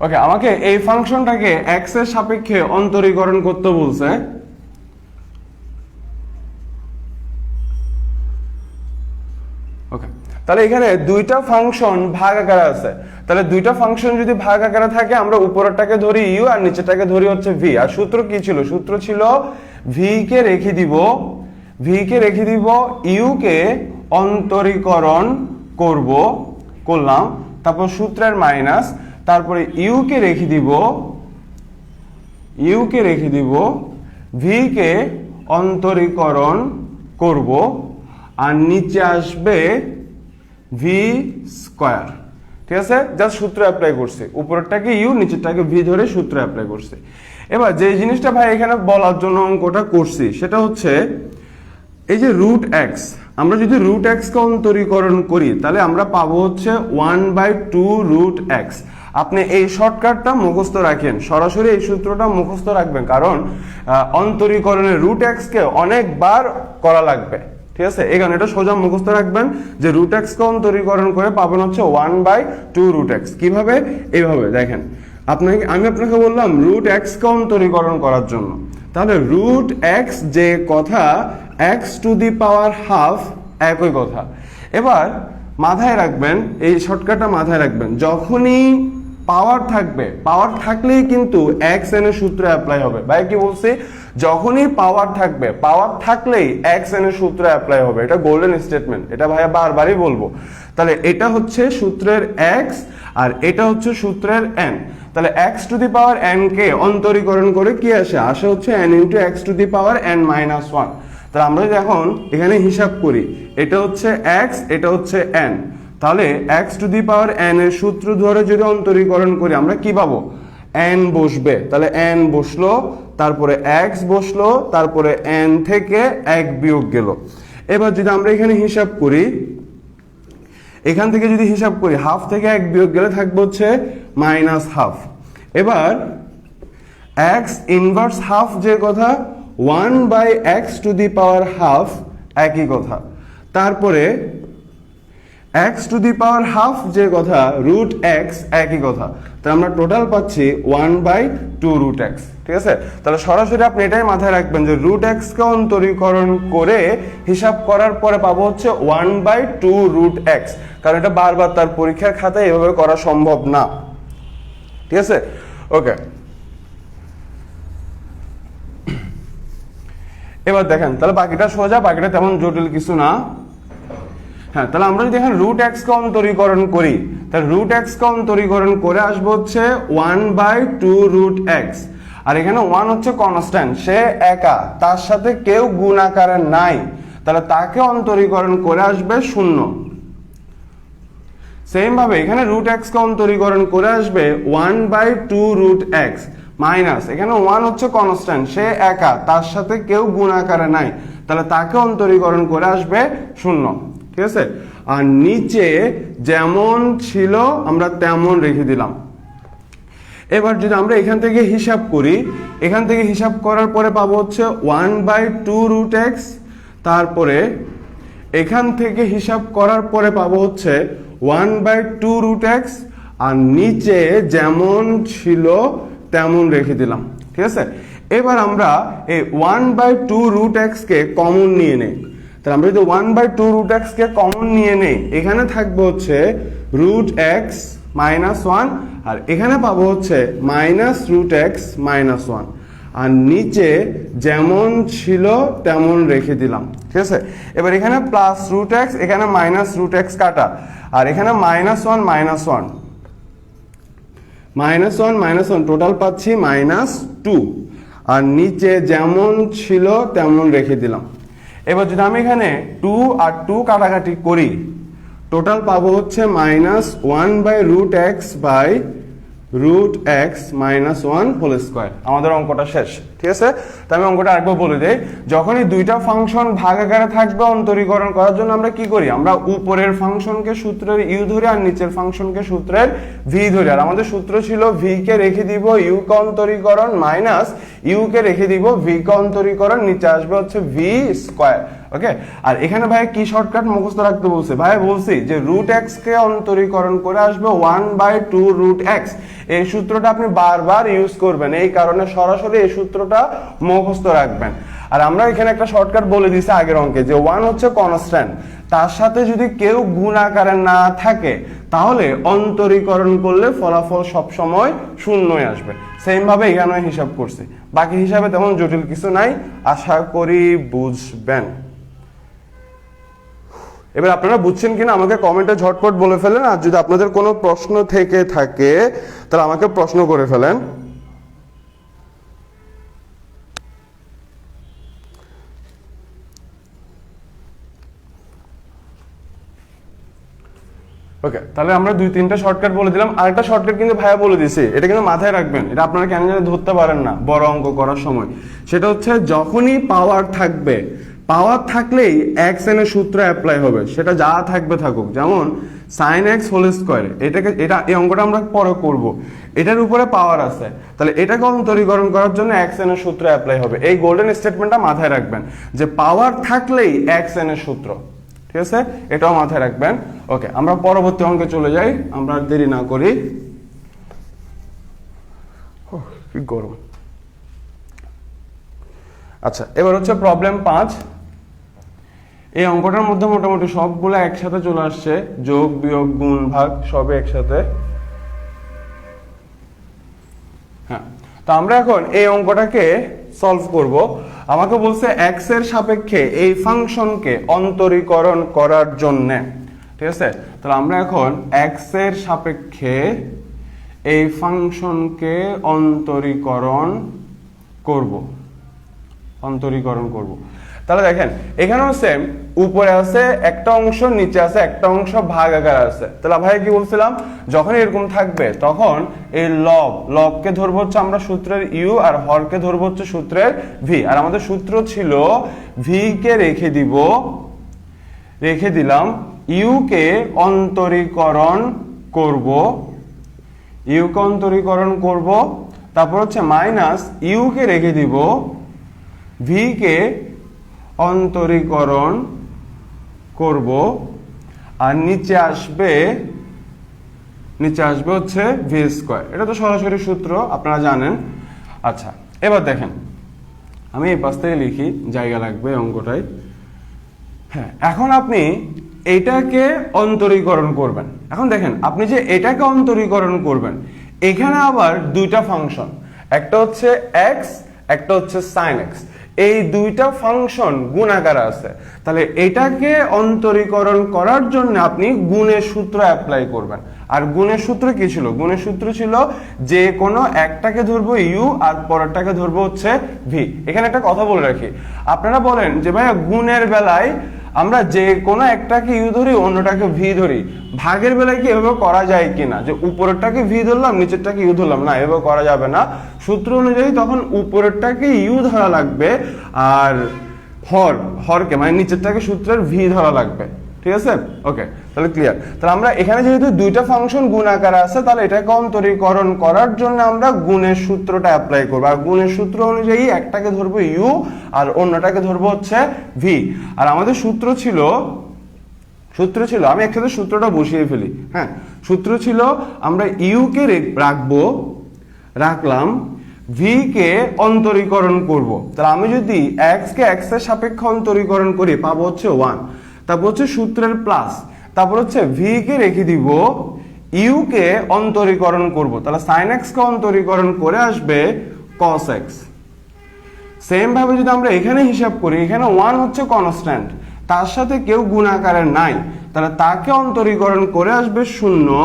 ওকে, আমাকে এই ফাংশনটাকে এক্স এর সাপেক্ষে অন্তরীকরণ করতে বলছে। ওকে, তাহলে এখানে দুইটা ফাংশন ভাগ আকারে আছে। তাহলে দুইটা ফাংশন যদি ভাগ আকারে থাকে আমরা উপরেরটাকে ধরি ইউ আর নিচেরটাকে ধরি হচ্ছে ভি। আর সূত্র কি ছিল? সূত্র ছিল ভি কে রেখে দিব ইউ কে অন্তরীকরণ করলাম, তারপর সূত্রের মাইনাস, তারপরে ইউ কে রেখে দিব ভি কে অন্তরীকরণ করব, আর নিচে আসবে ভি স্কয়ার। ঠিক আছে, জাস্ট সূত্র অ্যাপ্লাই করছে, উপরেরটাকে ইউ নিচেরটাকে ভি ধরে সূত্র অ্যাপ্লাই করছে। এবার যে জিনিসটা ভাই এখানে বলার জন্য অঙ্কটা করছি সেটা হচ্ছে এই যে রুট এক্স, আমরা যদি রুট এক্স কে অন্তরীকরণ করি তাহলে আমরা পাবো হচ্ছে 1/2 রুট এক্স। আপনি এই শর্টকাটটা মুখস্থ রাখেন, সরাসরি এই সূত্রটা মুখস্থ রাখবেন, কারণ অন্তরীকরণে রুট এক্স কে অনেকবার করা লাগবে। ঠিক আছে, এখানে এটা সোজা মুখস্থ রাখবেন যে রুট এক্স কে অন্তরীকরণ করে পাবেন হচ্ছে 1/2 রুট এক্স। কিভাবে? এইভাবে দেখেন, আমি আপনাকে বললাম রুট এক্স কে অন্তরীকরণ করার জন্য, তাহলে রুট এক্স যে কথা x to the power half একই কথা। এবার মাথায় রাখবেন, এই শর্টকাটটা মাথায় রাখবেন, যখনই পাওয়ার থাকবে, পাওয়ার থাকলেই কিন্তু এক্স এন এর সূত্র অ্যাপ্লাই হবে। ভাই কি বলছি? যখনই পাওয়ার থাকবে, পাওয়ার থাকলেই এক্স এন এর সূত্র অ্যাপ্লাই হবে। এটা গোল্ডেন স্টেটমেন্ট, এটা ভাইয়া বারবারই বলবো। তাহলে এটা হচ্ছে সূত্রের এক্স আর এটা হচ্ছে সূত্রের এন। তাহলে x to the power n কে অন্তরীকরণ করে কি আসে হচ্ছে n into x to the power n minus one. তাহলে আমরা যদি এখন এখানে হিসাব করি, এটা হচ্ছে এক্স, এটা হচ্ছে এন, তাহলে x to the power N এর সূত্র ধরে যদি অন্তরীকরণ করি আমরা কি পাবো? এন বসবে। তাহলে এন বসলো, তারপরে এক্স বসলো, তারপরে এন থেকে এক বিয়োগ গেল। এবার যদি আমরা এখানে হিসাব করি, এখান থেকে যদি হিসাব করি হাফ থেকে এক বিয়োগ গেলে থাকবে হচ্ছে মাইনাস হাফ। এবার এক্স ইনভার্স হাফ যে কথা 1/x two the power half একই কথা, তারপরে x two the power half যে কথা রুট এক্স একই কথা। তাহলে আমরা টোটাল পাচ্ছি 1/2 রুট এক্স। ঠিক আছে, তাহলে সরাসরি আপনি এটাই মাথায় রাখবেন যে রুট এক্স কে অন্তরীকরণ করে হিসাব করার পরে পাবো হচ্ছে 1/2 রুট এক্স, কারণ এটা বারবার তার পরীক্ষার খাতায় এভাবে করা সম্ভব না। ঠিক আছে, ওকে। এবার দেখেন তাহলে বাকিটা সোজা, বাকিটা তেমন জটিল কিছু না। হ্যাঁ, তাহলে আমরা যদি এখানে রুট এক্স কে অন্তরীকরণ করি, তাহলে রুট এক্স কে অন্তরীকরণ করে আসবো হচ্ছে 1/2 রুট এক্স। আর এখানে 1 হচ্ছে কনস্ট্যান্ট, সে একা, তার সাথে কেউ গুণ আকারে নাই, তাহলে তাকে অন্তরীকরণ করে আসবে 0। সেম ভাবে এখানে রুট এক্স কে অন্তরীকরণ করে আসবে 1/2 রুট এক্স মাইনাস, এখানে 1 হচ্ছে কনস্ট্যান্ট, সে একা, তার সাথে কেউ গুণ আকারে নাই, তাহলে তাকে অন্তরীকরণ করে আসবে 0। ঠিক আছে, আর নিচে যেমন ছিল আমরা তেমন রেখে দিলাম। এবার যদি আমরা এখান থেকে হিসাব করি, এখান থেকে হিসাব করার পরে পাবো হচ্ছে 1/2 রুট এক্স, তারপরে এখান থেকে হিসাব করার পরে পাবো হচ্ছে 1/2 রুট এক্স, আর নিচে যেমন ছিল তেমন রেখে দিলাম। ঠিক আছে, এবার আমরা এই 1/2 রুট এক্স কে কমন নিয়ে নেই। তাহলে আমরা যদি 1/2 রুট এক্স কে কমন নিয়ে নেই, এখানে থাকবে হচ্ছে রুট এক্স মাইনাস 1, আর এখানে পাবো হচ্ছে মাইনাস রুট এক্স মাইনাস 1, আর নিচে যেমন ছিল তেমন রেখে দিলাম। ঠিক আছে, এবার এখানে প্লাস রুট এক্স, এখানে মাইনাস রুট এক্স কাটা, আর এখানে minus 1 minus 1 minus 1 minus 1 total পাচ্ছি -2, আর নিচে যেমন ছিল তেমন রেখে দিলাম। এবার যদি আমি এখানে 2 আর 2 কাটাকাটি করি, টোটাল পাবো হচ্ছে -1/রুট x by root x minus 1 whole square. আমাদের অঙ্কটা শেষ। ঠিক আছে, তো আমি অঙ্কটা আরেকবার বলে দেই। যখনই দুইটা ফাংশন ভাগ আকারে থাকবে, অন্তরীকরণ করার জন্য আমরা কি করি, আমরা উপরের ফাংশনকে সূত্রের ইউ ধরি আর নিচের ফাংশনকে সূত্রের ভি ধরি। আর আমাদের সূত্র ছিল ভি কে রেখে দিব ইউ কে অন্তরীকরণ মাইনাস ইউ কে রেখে দিব ভি কে অন্তরীকরণ, নিচে আসবে হচ্ছে ভি স্কোয়ার। ওকে, আর এখানে ভাই কি শর্টকাট মুখস্থ রাখতে বলছে? ভাই বলছি যে রুট এক্স কে অন্তরীকরণ করে আসবে 1/2 রুট এক্স। এই সূত্রটা আপনি বারবার ইউজ করবেন, এই কারণে সরাসরি এই সূত্রটা মুখস্থ রাখবেন। আর আমরা এখানে একটা শর্টকাট বলে দিয়েছি আগের অঙ্কে যে 1 হচ্ছে কনস্ট্যান্ট, তার সাথে যদি কেউ গুণ আকারে না থাকে তাহলে অন্তরীকরণ করলে ফলাফল সবসময় 0 আসবে। সেম ভাবে এখানে হিসাব করছি, বাকি হিসাবে তেমন জটিল কিছু নাই, আশা করি বুঝবেন। এবার আপনারা বুঝছেন কিনা আমাকে কমেন্টে ঝটপট বলে ফেলেন, আর যদি আপনাদের কোনো প্রশ্ন থেকে থাকে তাহলে আমাকে প্রশ্ন করে ফেলেন। ওকে, তাহলে আমরা 2-3টা শর্টকাট বলে দিলাম। আরেকটা শর্টকাট কিন্তু ভাইয়া বলে দিয়েছে, এটা কিন্তু মাথায় রাখবেন, এটা আপনারা কেন জানি ধরতে পারেন না বড় অঙ্ক করার সময়। সেটা হচ্ছে যখনই পাওয়ার থাকবে, পাওয়ার থাকলেই এক্স এন এর সূত্র অ্যাপ্লাই হবে, সেটা যা থাকবে থাকুক। যেমন সাইন এক্স হোল স্কোয়ার, এই অঙ্কটা আমরা পরে করব, এটার উপরে পাওয়ার আছে, তাহলে এটাকে অন্তরীকরণ করার জন্য এক্স এন এর সূত্র অ্যাপ্লাই হবে। এই গোল্ডেন স্টেটমেন্টটা মাথায় রাখবেন যে পাওয়ার থাকলেই এক্স এন এর সূত্র। ঠিক আছে, এটাও মাথায় রাখবেন। ওকে, আমরা পরবর্তী অঙ্কে চলে যাই, আমরা দেরি না করি। কি গরম। আচ্ছা, এবার হচ্ছে প্রবলেম 5। এই অঙ্কটার মধ্যে মোটামুটি সবগুলো একসাথে চলে আসছে, যোগ বিয়োগ গুণ ভাগ সবে একসাথে। হ্যাঁ, তো আমরা এখন এই অঙ্কটাকে সলভ করব। আমাকে বলছে এক্স এর সাপেক্ষে এই ফাংশনকে অন্তরীকরণ করার জন্য। ঠিক আছে, তাহলে আমরা এখন এক্স এর সাপেক্ষে এই ফাংশনকে অন্তরীকরণ করব। তাহলে দেখেন এখানেও সেম, উপরে আছে একটা অংশ, নিচে আছে একটা অংশ, ভাগ আকার আছে। তাহলে ভাই কি বলছিলাম, যখন এরকম থাকবে তখন এই লবকে ধরবো হচ্ছে আমরা সূত্রের ইউ, আর হরকে ধরবো হচ্ছে সূত্রের ভি। আর আমাদের সূত্র ছিল ভি কে রেখে দিলাম, ইউ কে অন্তরীকরণ করব, তারপর হচ্ছে মাইনাস ইউ কে রেখে দিব, ভি কে অন্তরীকরণ করব, আর নিচে আসবে নিচে আসবে হচ্ছে ভি স্কোয়ার। এটা তো সরাসরি সূত্র, আপনারা জানেন। আচ্ছা, এবার দেখেন আমি এই পাশ থেকে লিখি, জায়গা লাগবে অঙ্কটায়। হ্যাঁ, এখন আপনি এটাকে অন্তরীকরণ করবেন। এখন দেখেন আপনি যে এটাকে অন্তরীকরণ করবেন, এখানে আবার দুইটা ফাংশন, একটা হচ্ছে এক্স, একটা হচ্ছে সাইন এক্স। এই দুইটা ফাংশন গুণাকারে আছে। তাহলে এটাকে অন্তরীকরণ করার জন্য আপনি গুণের সূত্র অ্যাপ্লাই করবেন। আর গুণের সূত্র কি ছিল? গুণের সূত্র ছিল যে কোনো একটাকে ধরবো ইউ আর পরেরটাকে ধরবো হচ্ছে ভি। এখানে একটা কথা বলে রাখি, আপনারা বলেন যে ভাইয়া গুণের বেলায় আমরা যে কোনো একটাকে ইউ ধরি অন্যটাকে ভি ধরি, ভাগের বেলায় কি এভাবে করা যায় কিনা যে উপরেরটাকে ভি ধরলাম নিচেরটাকে ইউ ধরলাম? না, এভাবে করা যাবে না। সূত্র অনুযায়ী তখন উপরেরটাকে ইউ ধরা লাগবে আর হরকে মানে নিচেরটাকে সূত্রের ভি ধরা লাগবে। ঠিক আছে, ওকে, তাহলে ক্লিয়ার। তাহলে আমরা এখানে যেহেতু দুইটা ফাংশন গুণ আকারে আছে, তাহলে এটাকে অন্তরীকরণ করার জন্য আমরা গুণের সূত্রটা অ্যাপ্লাই করব। আর গুণের সূত্র অনুযায়ী একটাকে ধরবো ইউ আর অন্যটাকে ধরবো হচ্ছে ভি। আর আমাদের সূত্র ছিল আমি একসাথে সূত্রটা বসিয়ে ফেলি। হ্যাঁ, সূত্র ছিল আমরা ইউ কে রাখলাম, ভি কে অন্তরীকরণ করব। তাহলে আমি যদি এক্স কে এক্স এর সাপেক্ষে অন্তরীকরণ করি পাবো হচ্ছে 1, তারপর হচ্ছে সূত্রের প্লাস, তারপর হচ্ছে ভি কে রেখে দিব, ইউ কে অন্তরীকরণ করব। তাহলে সাইন এক্স কে অন্তরীকরণ করে আসবে কস এক্স। সেম ভাবে যদি আমরা এখানে হিসাব করি, এখানে 1 হচ্ছে কনস্ট্যান্ট, তার সাথে কেউ গুণ আকারে নাই, তাহলে তাকে অন্তরীকরণ করে আসবে 0,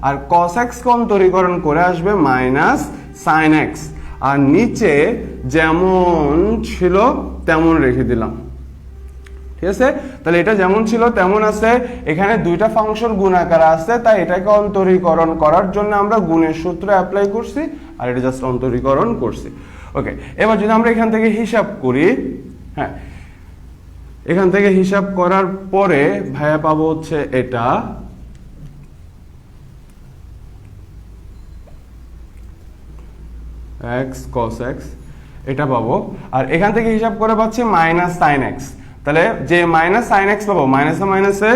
আর cos x কে অন্তরীকরণ করে আসবে মাইনাস sin x। আর নিচে যেমন ছিল তেমন রেখে দিলাম। ঠিক আছে, তাহলে এটা যেমন ছিল তেমন আছে। এখানে দুইটা ফাংশন গুণ আকারে আছে, তাই এটাকে অন্তরীকরণ করার জন্য আমরা গুণের সূত্র অ্যাপ্লাই করছি আর এটা জাস্ট অন্তরীকরণ করছি। ওকে, এবার যদি আমরা এখান থেকে হিসাব করি, হ্যাঁ, এখান থেকে হিসাব করার পরে ভাইয়া পাবো হচ্ছে এটা, x cos x, এটা পাবো। আর এখান থেকে হিসাব করে পাচ্ছি মাইনাস সাইন এক্স। তাহলে যে মাইনাস সাইন এক্স পাবো, মাইনাসে মাইনাসে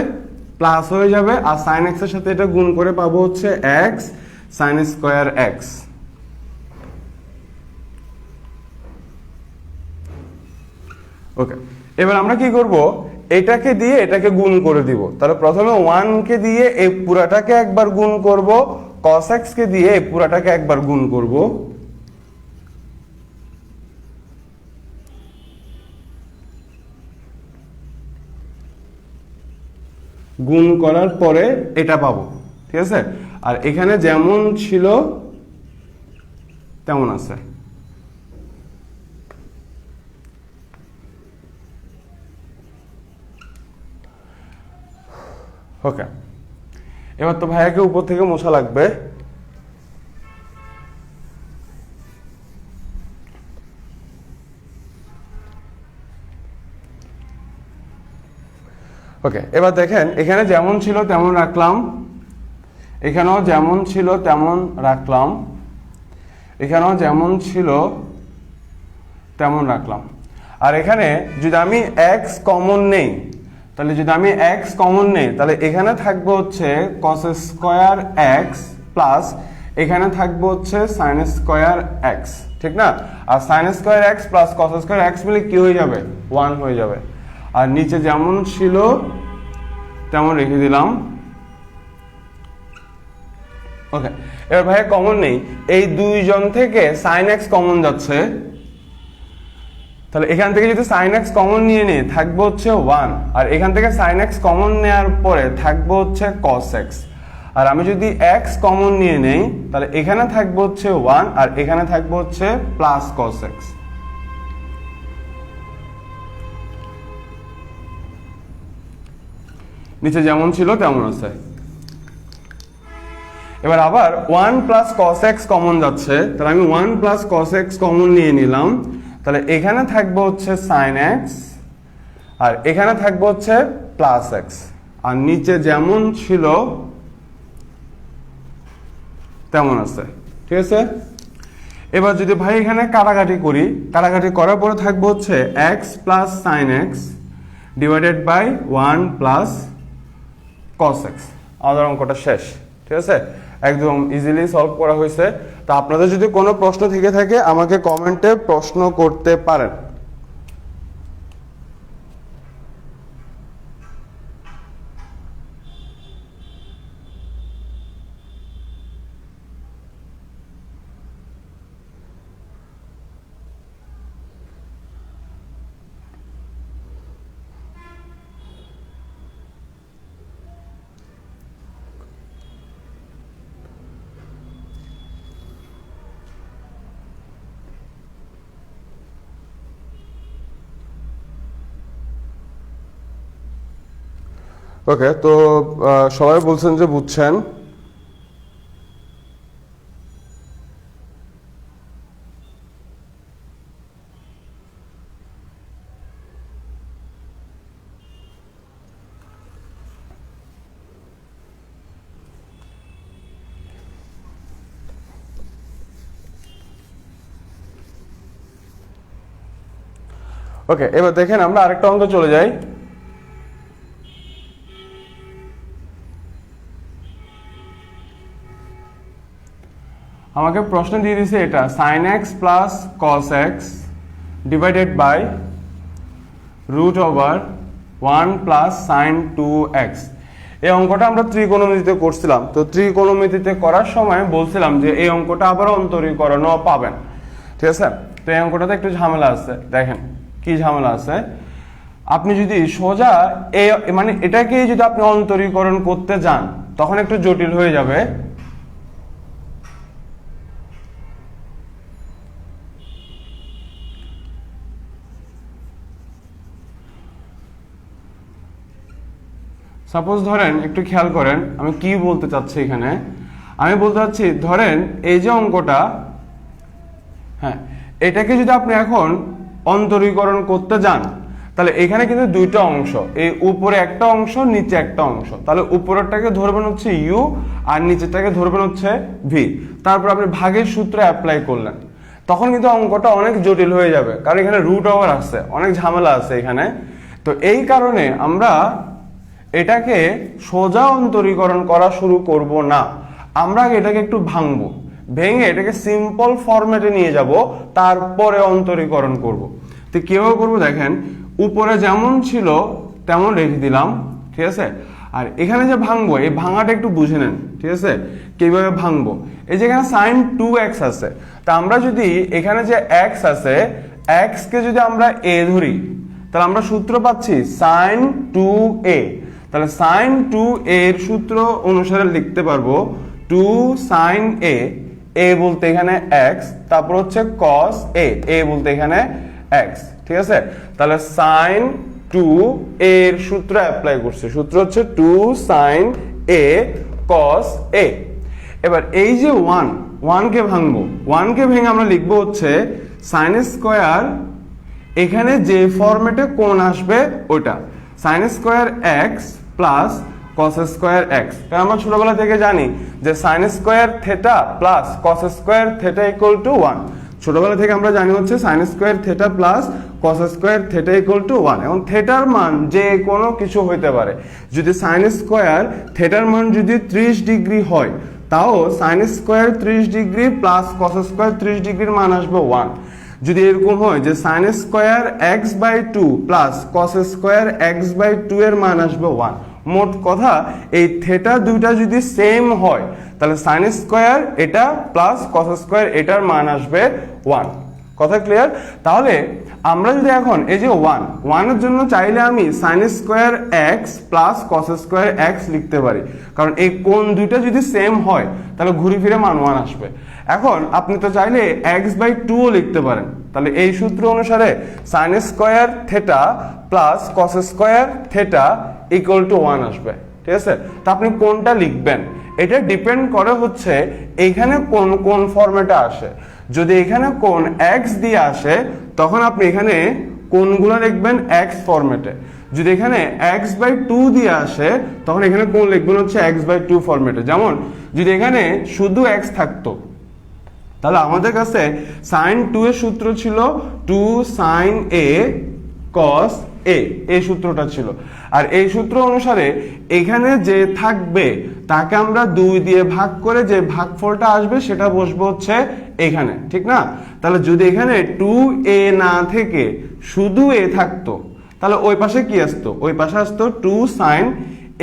প্লাস হয়ে যাবে, আর সাইন এক্স এর সাথে এটা গুণ করে পাবো হচ্ছে এক্স সাইন স্কোয়ার এক্স। ওকে, এবার আমরা কি করব, এটাকে দিয়ে এটাকে গুণ করে দিব। তাহলে প্রথমে 1 কে দিয়ে এই পুরাটাকে একবার গুণ করব, cos x কে দিয়ে এই পুরাটাকে একবার গুণ করব। গুণ করার পরে এটা পাবো। ঠিক আছে, আর এখানে যেমন ছিল তেমন আছে। ওকে, এবার তো ভাইয়াকে উপর থেকে মোছা লাগবে। ওকে, এবার দেখেন এখানে যেমন ছিল তেমন রাখলাম, এখানেও যেমন ছিল তেমন রাখলাম, এখানেও যেমন ছিল তেমন রাখলাম। আর এখানে যদি আমি x কমন নেই, তাহলে যদি আমি x কমন নেই, তাহলে এখানে থাকবে হচ্ছে cos স্কয়ার x প্লাস এখানে থাকবে হচ্ছে sin স্কয়ার x, ঠিক না? আর sin square x plus cos square x মিলে কি হয়ে যাবে? 1 হয়ে যাবে। আর নিচে যেমন ছিল তেমন রেখে দিলাম। ওকে, এবার ভাই কমন নেই, এই দুইজন থেকে sin x কমন যাচ্ছে, তাহলে এখান থেকে যদি sin x কমন নিয়ে নিই থাকবে হচ্ছে 1, আর এখান থেকে sin x কমন নেওয়ার পরে থাকবে হচ্ছে cos x। আর আমি যদি x কমন নিয়ে নেই তাহলে এখানে থাকবে হচ্ছে 1 আর এখানে থাকবে হচ্ছে প্লাস cos x। নিচে যেমন ছিল তেমন আছে। এবার আবার 1 প্লাস cos x কমন যাচ্ছে, তাহলে আমি 1 প্লাস cos x কমন নিয়ে নিলাম, তাহলে এখানে থাকবে হচ্ছে sin x আর এখানে থাকবে হচ্ছে প্লাস x। আর নিচে যেমন ছিল তেমন আছে। ঠিক আছে, এবার যদি ভাই এখানে কাটাকাটি করি, কাটাকাটি করার পরে থাকবে হচ্ছে x plus sin x divided by 1 plus cos x। আমাদের অঙ্কটা শেষ। ঠিক আছে, একদম ইজিলি সলভ করা হয়েছে। তো আপনাদের যদি কোনো প্রশ্ন থেকে থাকে আমাকে কমেন্টে প্রশ্ন করতে পারেন। ওকে, তো সবাই বলছেন যে বুঝছেন। ওকে, এবার দেখেন আমরা আরেকটা অঙ্ক চলে যাই। আমাকে প্রশ্ন দিয়ে দিছে এটা sin x plus cos x divided by root over 1 plus sin 2x। এই অঙ্কটা আমরা ত্রিকোণমিতিতে করছিলাম। তো ত্রিকোণমিতিতে করার সময় বলছিলাম যে এই অঙ্কটা আবার অন্তরীকরণও পাবেন, ঠিক আছে। তো এই অঙ্কটাতে একটু ঝামেলা আছে, দেখেন কি ঝামেলা আছে। আপনি যদি সোজা মানে এটাকে যদি আপনি অন্তরীকরণ করতে যান তখন একটু জটিল হয়ে যাবে। সাপোজ ধরেন, একটু খেয়াল করেন আমি কি বলতে চাচ্ছি এখানে। আমি বলতে চাচ্ছি ধরেন এই যে অঙ্কটা, হ্যাঁ, এটাকে যদি আপনি এখন অন্তরীকরণ করতে যান তাহলে এখানে কিন্তু দুইটা অংশ, এই উপরে একটা অংশ নিচে একটা অংশ। তাহলে উপরেরটাকে ধরবেন হচ্ছে ইউ আর নিচেরটাকে ধরবেন হচ্ছে ভি। তারপর আপনি ভাগের সূত্র অ্যাপ্লাই করলেন, তখন কিন্তু অঙ্কটা অনেক জটিল হয়ে যাবে, কারণ এখানে রুট ওভার আছে, অনেক ঝামেলা আছে এখানে। তো এই কারণে আমরা এটাকে সোজা অন্তরীকরণ করা শুরু করব না, আমরা এটাকে একটু ভাঙবো, ভেঙে এটাকে সিম্পল ফরম্যাটে নিয়ে যাব, তারপরে অন্তরীকরণ করব। তো কিভাবে করবো দেখেন, উপরে যেমন ছিল তেমন রেখে দিলাম, ঠিক আছে। আর এখানে যে ভাঙবো, এই ভাঙাটা একটু বুঝে নেন, ঠিক আছে, কিভাবে ভাঙবো। এই যে এখানে sin 2x আছে, তা আমরা যদি এখানে যে x আছে, x কে যদি আমরা a ধরি তাহলে আমরা সূত্র পাচ্ছি sin 2a। তাহলে sin 2a এর সূত্র অনুসারে লিখতে পারবো 2 sin a, a বলতে এখানে x, তারপর হচ্ছে cos a, a বলতে এখানে x, ঠিক আছে। তাহলে sin 2a এর সূত্র অ্যাপ্লাই করছে, সূত্র হচ্ছে 2 sin a cos a। এবার এই যে 1 কে ভাঙবো, 1 কে ভেঙে আমরা লিখবো হচ্ছে sin স্কয়ার, এখানে যে ফরম্যাটে কোণ আসবে ওটা sin square x plus cos square x। কারণ আমরা ছোটবেলা থেকে জানি যে sin square theta plus cos square theta equal to 1। ছোটবেলা থেকে আমরা জানি হচ্ছে sin square theta plus cos square theta equal to 1। এখন থিটার মান যে কোনো কিছু হইতে পারে, যদি sin স্কয়ার থিটার মান যদি 30 ডিগ্রি হয় তাও sin square 30 degree plus cos square 30 ডিগ্রির মান আসবে 1। যদি এরকম হয় যে sin square x/2 plus cos square x/2 এর মান আসবে 1। মোট কথা এই থিটা দুইটা যদি সেম হয় তাহলে sin স্কয়ার এটা প্লাস cos স্কয়ার এটার মান আসবে 1। কথা ক্লিয়ার? তাহলে আমরা যদি এখন এই যে 1 এর জন্য চাইলে আমি sin square x plus cos square x লিখতে পারি, কারণ এই কোণ দুইটা যদি সেম হয় তাহলে ঘুরে ফিরে মান 1 আসবে। এখন আপনি তো চাইলে x/2 ও লিখতে পারেন, তাহলে এই সূত্র অনুসারে sin square theta plus cos square theta equal to 1 আসবে, ঠিক আছে। তা আপনি কোনটা লিখবেন এটা ডিপেন্ড করে হচ্ছে এখানে কোন ফরম্যাটে আসে। যদি এখানে কোণ x দিয়ে আসে তখন আপনি এখানে কোণগুলো লিখবেন x ফরম্যাটে। যদি এখানে x/2 দিয়ে আসে তখন এখানে কোণ লিখবেন হচ্ছে x/2 ফরম্যাটে। যেমন যদি এখানে শুধু x থাকতো তাহলে আমাদের কাছে sin 2 এর সূত্র ছিল 2 sin a cos a, এই সূত্রটা ছিল। আর এই সূত্র অনুসারে এখানে যে থাকবে তাকে আমরা 2 দিয়ে ভাগ করে যে ভাগফলটা আসবে সেটা বসবে হচ্ছে এখানে, ঠিক না? তাহলে যদি এখানে 2a না থেকে শুধু a থাকতো তাহলে ওই পাশে কি আসতো? ওই পাশে আসতো 2 sin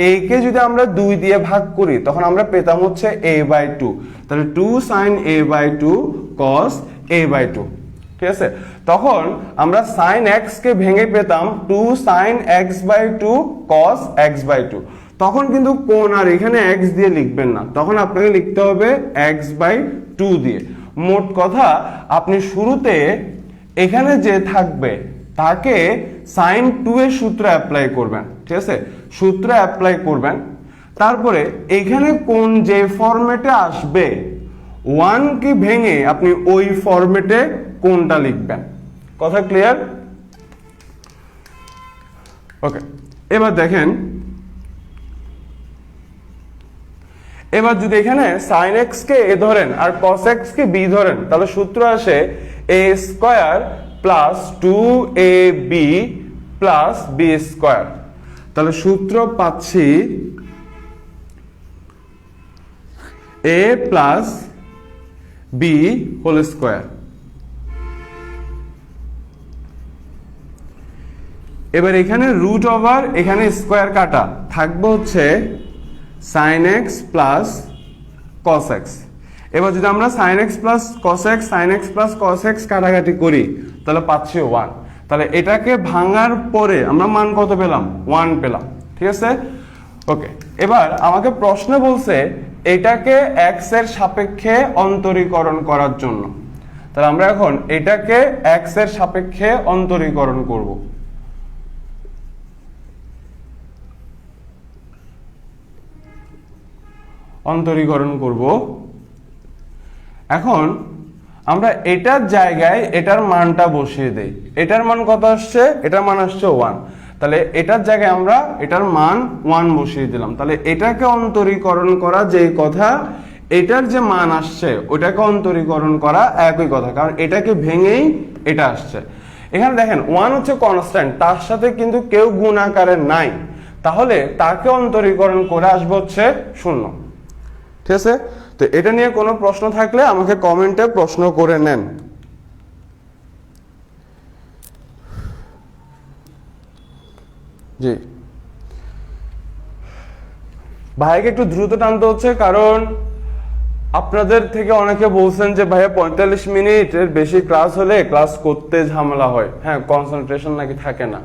a কে যদি আমরা 2 দিয়ে ভাগ করি তখন আমরা পেতাম হচ্ছে a/2, তাহলে 2 sin a/2 cos a/2, ঠিক আছে? তখন আমরা sin x কে ভেঙে পেতাম 2 sin x/2 cos x/2। তখন কিন্তু কোণ আর এখানে x দিয়ে লিখবেন না, তখন আপনাকে লিখতে হবে x/2 দিয়ে। মোট কথা আপনি শুরুতে এখানে যে থাকবে তাকে sin 2 এর সূত্র অ্যাপ্লাই করবেন, ঠিক আছে? সূত্র অ্যাপ্লাই করবেন, তারপরে এখানে কোণ যে ফরম্যাটে আসবে 1 কে ভেঙে আপনি ওই ফরম্যাটে কোণটা লিখবেন। কথা ক্লিয়ার? ওকে, এবার দেখেন, এবার যদি এখানে sin x কে a ধরেন আর cos x কে b ধরেন তাহলে সূত্র আসে a square plus 2ab plus b square. তাহলে সূত্র পাচ্ছি a plus b whole square. এবার এখানে রুট ওভার এখানে স্কয়ার কাটা থাকবে হচ্ছে sin x plus cos x। এবার যদি আমরা sin x plus cos x sin x plus cos x কাটাকাটি করি তাহলে পাচ্ছি 1। তাহলে এটাকে ভাঙার পরে আমরা মান কত পেলাম? 1 পেলাম, ঠিক আছে? ওকে, এবার আমাকে প্রশ্ন বলছে এটাকে x এর সাপেক্ষে অন্তরীকরণ করার জন্য। তাহলে আমরা এখন এটাকে x এর সাপেক্ষে অন্তরীকরণ করব। এখন আমরা এটার জায়গায় এটার মানটা বসিয়ে দেই। এটার মান কত আসছে? এটার মান আসছে 1। তাহলে এটার জায়গায় আমরা এটার মান 1 বসিয়ে দিলাম। তাহলে এটাকে অন্তরীকরণ করা যেই কথা, এটার যে মান আসছে ওটাকে অন্তরীকরণ করা একই কথা, কারণ এটাকে ভেঙেই এটা আসছে। এখানে দেখেন 1 হচ্ছে কনস্ট্যান্ট, তার সাথে কিন্তু কেউ গুণ আকারে নাই, তাহলে তাকে অন্তরীকরণ করে আসবে হচ্ছে 0, ঠিক আছে? তো এটা নিয়ে কোনো প্রশ্ন থাকলে আমাকে কমেন্টে প্রশ্ন করে নেন। জি ভাইকে একটু দ্রুত টানতে হচ্ছে, কারণ আপনাদের থেকে অনেকে বলছেন যে ভাইয়া 45 মিনিটের বেশি ক্লাস হলে ক্লাস করতে ঝামেলা হয়, হ্যাঁ, কনসেন্ট্রেশন নাকি থাকে না।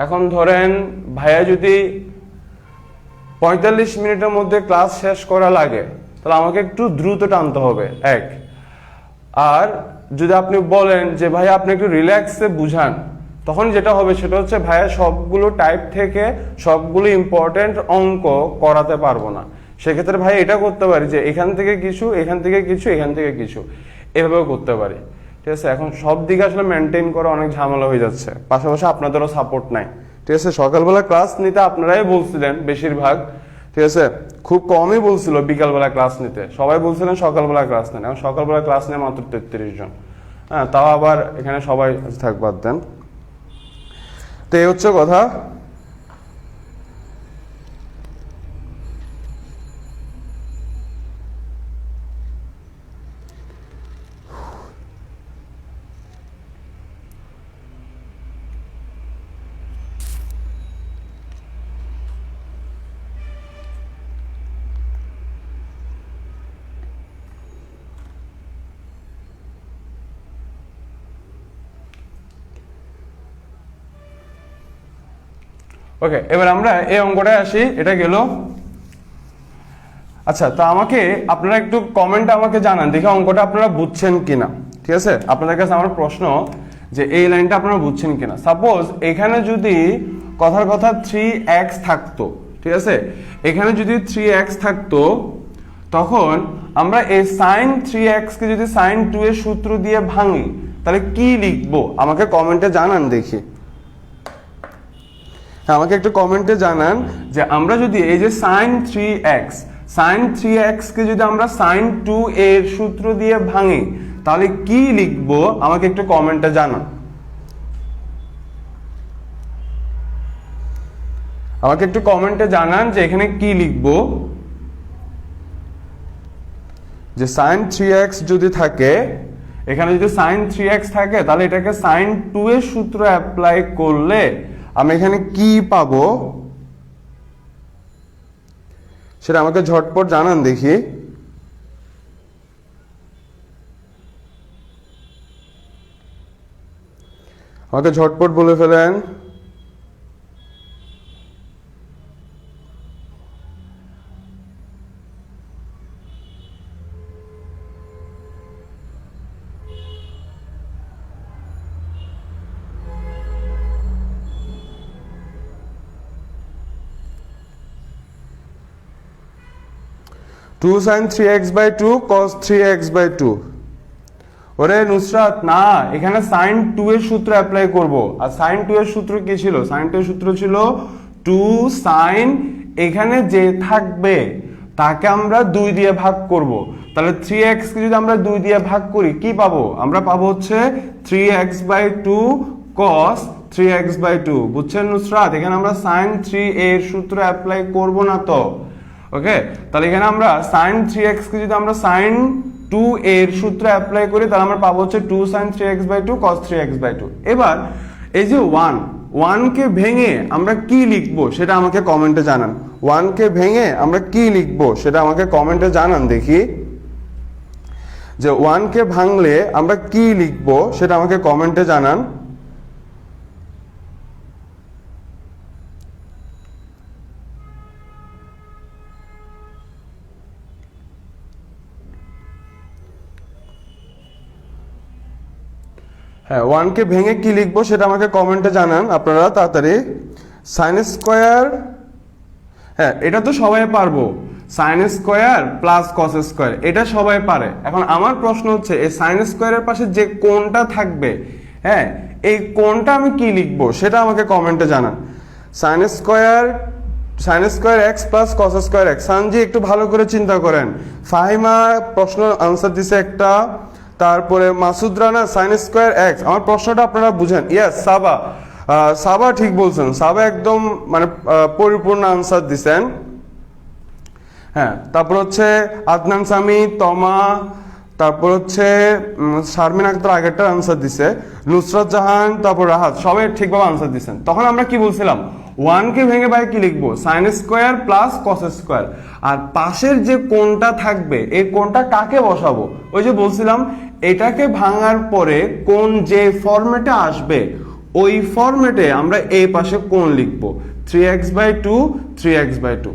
এখন ধরেন ভাইয়া যদি 45 মিনিটের মধ্যে ক্লাস শেষ করা লাগে তাহলে আমাকে একটু দ্রুত টানতে হবে, এক। আর যদি আপনি বলেন যে ভাইয়া আপনি একটু রিল্যাক্সে বুঝান, তখন যেটা হবে সেটা হচ্ছে ভাইয়া সবগুলো টাইপ থেকে সবগুলো ইম্পর্টেন্ট অঙ্ক করাতে পারবো না। সেক্ষেত্রে ভাই এটা করতে পারি যে এখান থেকে কিছু, এখান থেকে কিছু, এখান থেকে কিছু, এভাবেও করতে পারি, ঠিক আছে? এখন সব দিকে আসলে মেনটেন করা অনেক ঝামেলা হয়ে যাচ্ছে, পাশাপাশি আপনাদেরও সাপোর্ট নাই, ঠিক আছে? সকালবেলা ক্লাস নিতে আপনারাই বলছিলেন বেশিরভাগ, ঠিক আছে? খুব কমই বলছিল বিকালবেলা ক্লাস নিতে, সবাই বলছিলেন সকালবেলা ক্লাস নেন। এখন সকালবেলা ক্লাস নেয় মাত্র 33 জন, হ্যাঁ, তাও আবার এখানে সবাই থাক, বাদ দেন। তো এই হচ্ছে কথা। ওকে, এবার আমরা এই অঙ্কটায় আসি, এটা গেল। আচ্ছা, তো আমাকে আপনারা একটু কমেন্টে আমাকে জানান দেখি অঙ্কটা আপনারা বুঝছেন কিনা, ঠিক আছে? আপনাদের কাছে আমার প্রশ্ন যে এই লাইনটা আপনারা বুঝছেন কিনা। সাপোজ এখানে যদি কথার কথা 3x থাকতো, ঠিক আছে? এখানে যদি 3x থাকতো তখন আমরা এই sin 3x কে যদি sin 2 এর সূত্র দিয়ে ভাঙি তাহলে কি লিখবো আমাকে কমেন্টে জানান দেখি। আমাকে একটু কমেন্টে জানান যে আমরা যদি এই যে sin 3x কে যদি আমরা sin 2 এর সূত্র দিয়ে ভাঙি তাহলে কি লিখবো আমাকে একটু কমেন্টে জানান। আমাকে একটু কমেন্টে জানান যে এখানে কি লিখবো। যে sin 3x যদি থাকে, এখানে যদি sin 3x থাকে তাহলে এটাকে sin 2 এর সূত্র অ্যাপ্লাই করলে আমি এখানে কি পাবো সেটা আমাকে ঝটপট জানান দেখি। আমাকে ঝটপট বলে ফেলেন। Two sin 3x by 2 cos 3x by 2। ওরে নুসরাত না, এখানে sin 2 এর সূত্র অ্যাপ্লাই করব। আর sin 2 এর সূত্র কি ছিল? sin 2 এর সূত্র ছিল 2 sin, এখানে যে থাকবে তাকে আমরা 2 দিয়ে ভাগ করব। তাহলে 3x কে যদি আমরা 2 দিয়ে ভাগ করি কি পাবো? আমরা পাবো হচ্ছে 3x by 2 cos 3x by 2। বুঝছেন নুসরাত? এখানে আমরা sin 3 এর সূত্র অ্যাপ্লাই করব না তো। ওকে, তাহলে এখানে আমরা sin 3x কে যদি আমরা sin 2 এর সূত্র অ্যাপ্লাই করি তাহলে আমরা পাবো হচ্ছে 2 sin 3x by 2 cos 3x by 2। এবার এই যে 1 কে ভেঙে আমরা কি লিখবো সেটা আমাকে কমেন্টে জানান। 1 কে ভেঙে আমরা কি লিখবো সেটা আমাকে কমেন্টে জানান দেখি। যে 1 কে ভাঙলে আমরা কি লিখবো সেটা আমাকে কমেন্টে জানান। হ্যাঁ, 1 কে ভেঙে কি লিখবো সেটা আমাকে কমেন্টে জানান আপনারা তাড়াতাড়ি। sin স্কয়ার, হ্যাঁ এটা তো সবাই পারবো, sin square plus cos square এটা সবাই পারে। এখন আমার প্রশ্ন হচ্ছে এই sin স্কয়ারের পাশে যে কোণটা থাকবে, হ্যাঁ এই কোণটা আমি কি লিখবো সেটা আমাকে কমেন্টে জানান। sin square x plus cos square x। সানজি একটু ভালো করে চিন্তা করেন। ফাহিমা প্রশ্ন আনসার দিছে একটা, তারপরে Masud Rana sin square x। আমার প্রশ্নটা আপনারা বুঝেন। ইয়েস সাবা ঠিক বলছেন, সাবা একদম মানে পরিপূর্ণ আনসার দিছেন। হ্যাঁ, তারপর হচ্ছে আদনান সামি, তমা, তারপর হচ্ছে শারমিন আক্তার আগেরটার আনসার দিছে, নুসরাত জাহান, তারপর রাহাত, সবাই ঠিকভাবে আনসার দিছেন। তখন আমরা কি বলছিলাম? 1 কে ভেঙে ভাই কি লিখবো? sin square plus cos square. আর পাশের যে কোণটা থাকবে এই কোণটা কাকে বসাবো? ওই যে বলছিলাম এটাকে ভাঙার পরে কোণ যে ফরম্যাটে আসবে ওই ফরম্যাটে আমরা এই পাশে কোণ লিখবো 3x by 2 3x by 2।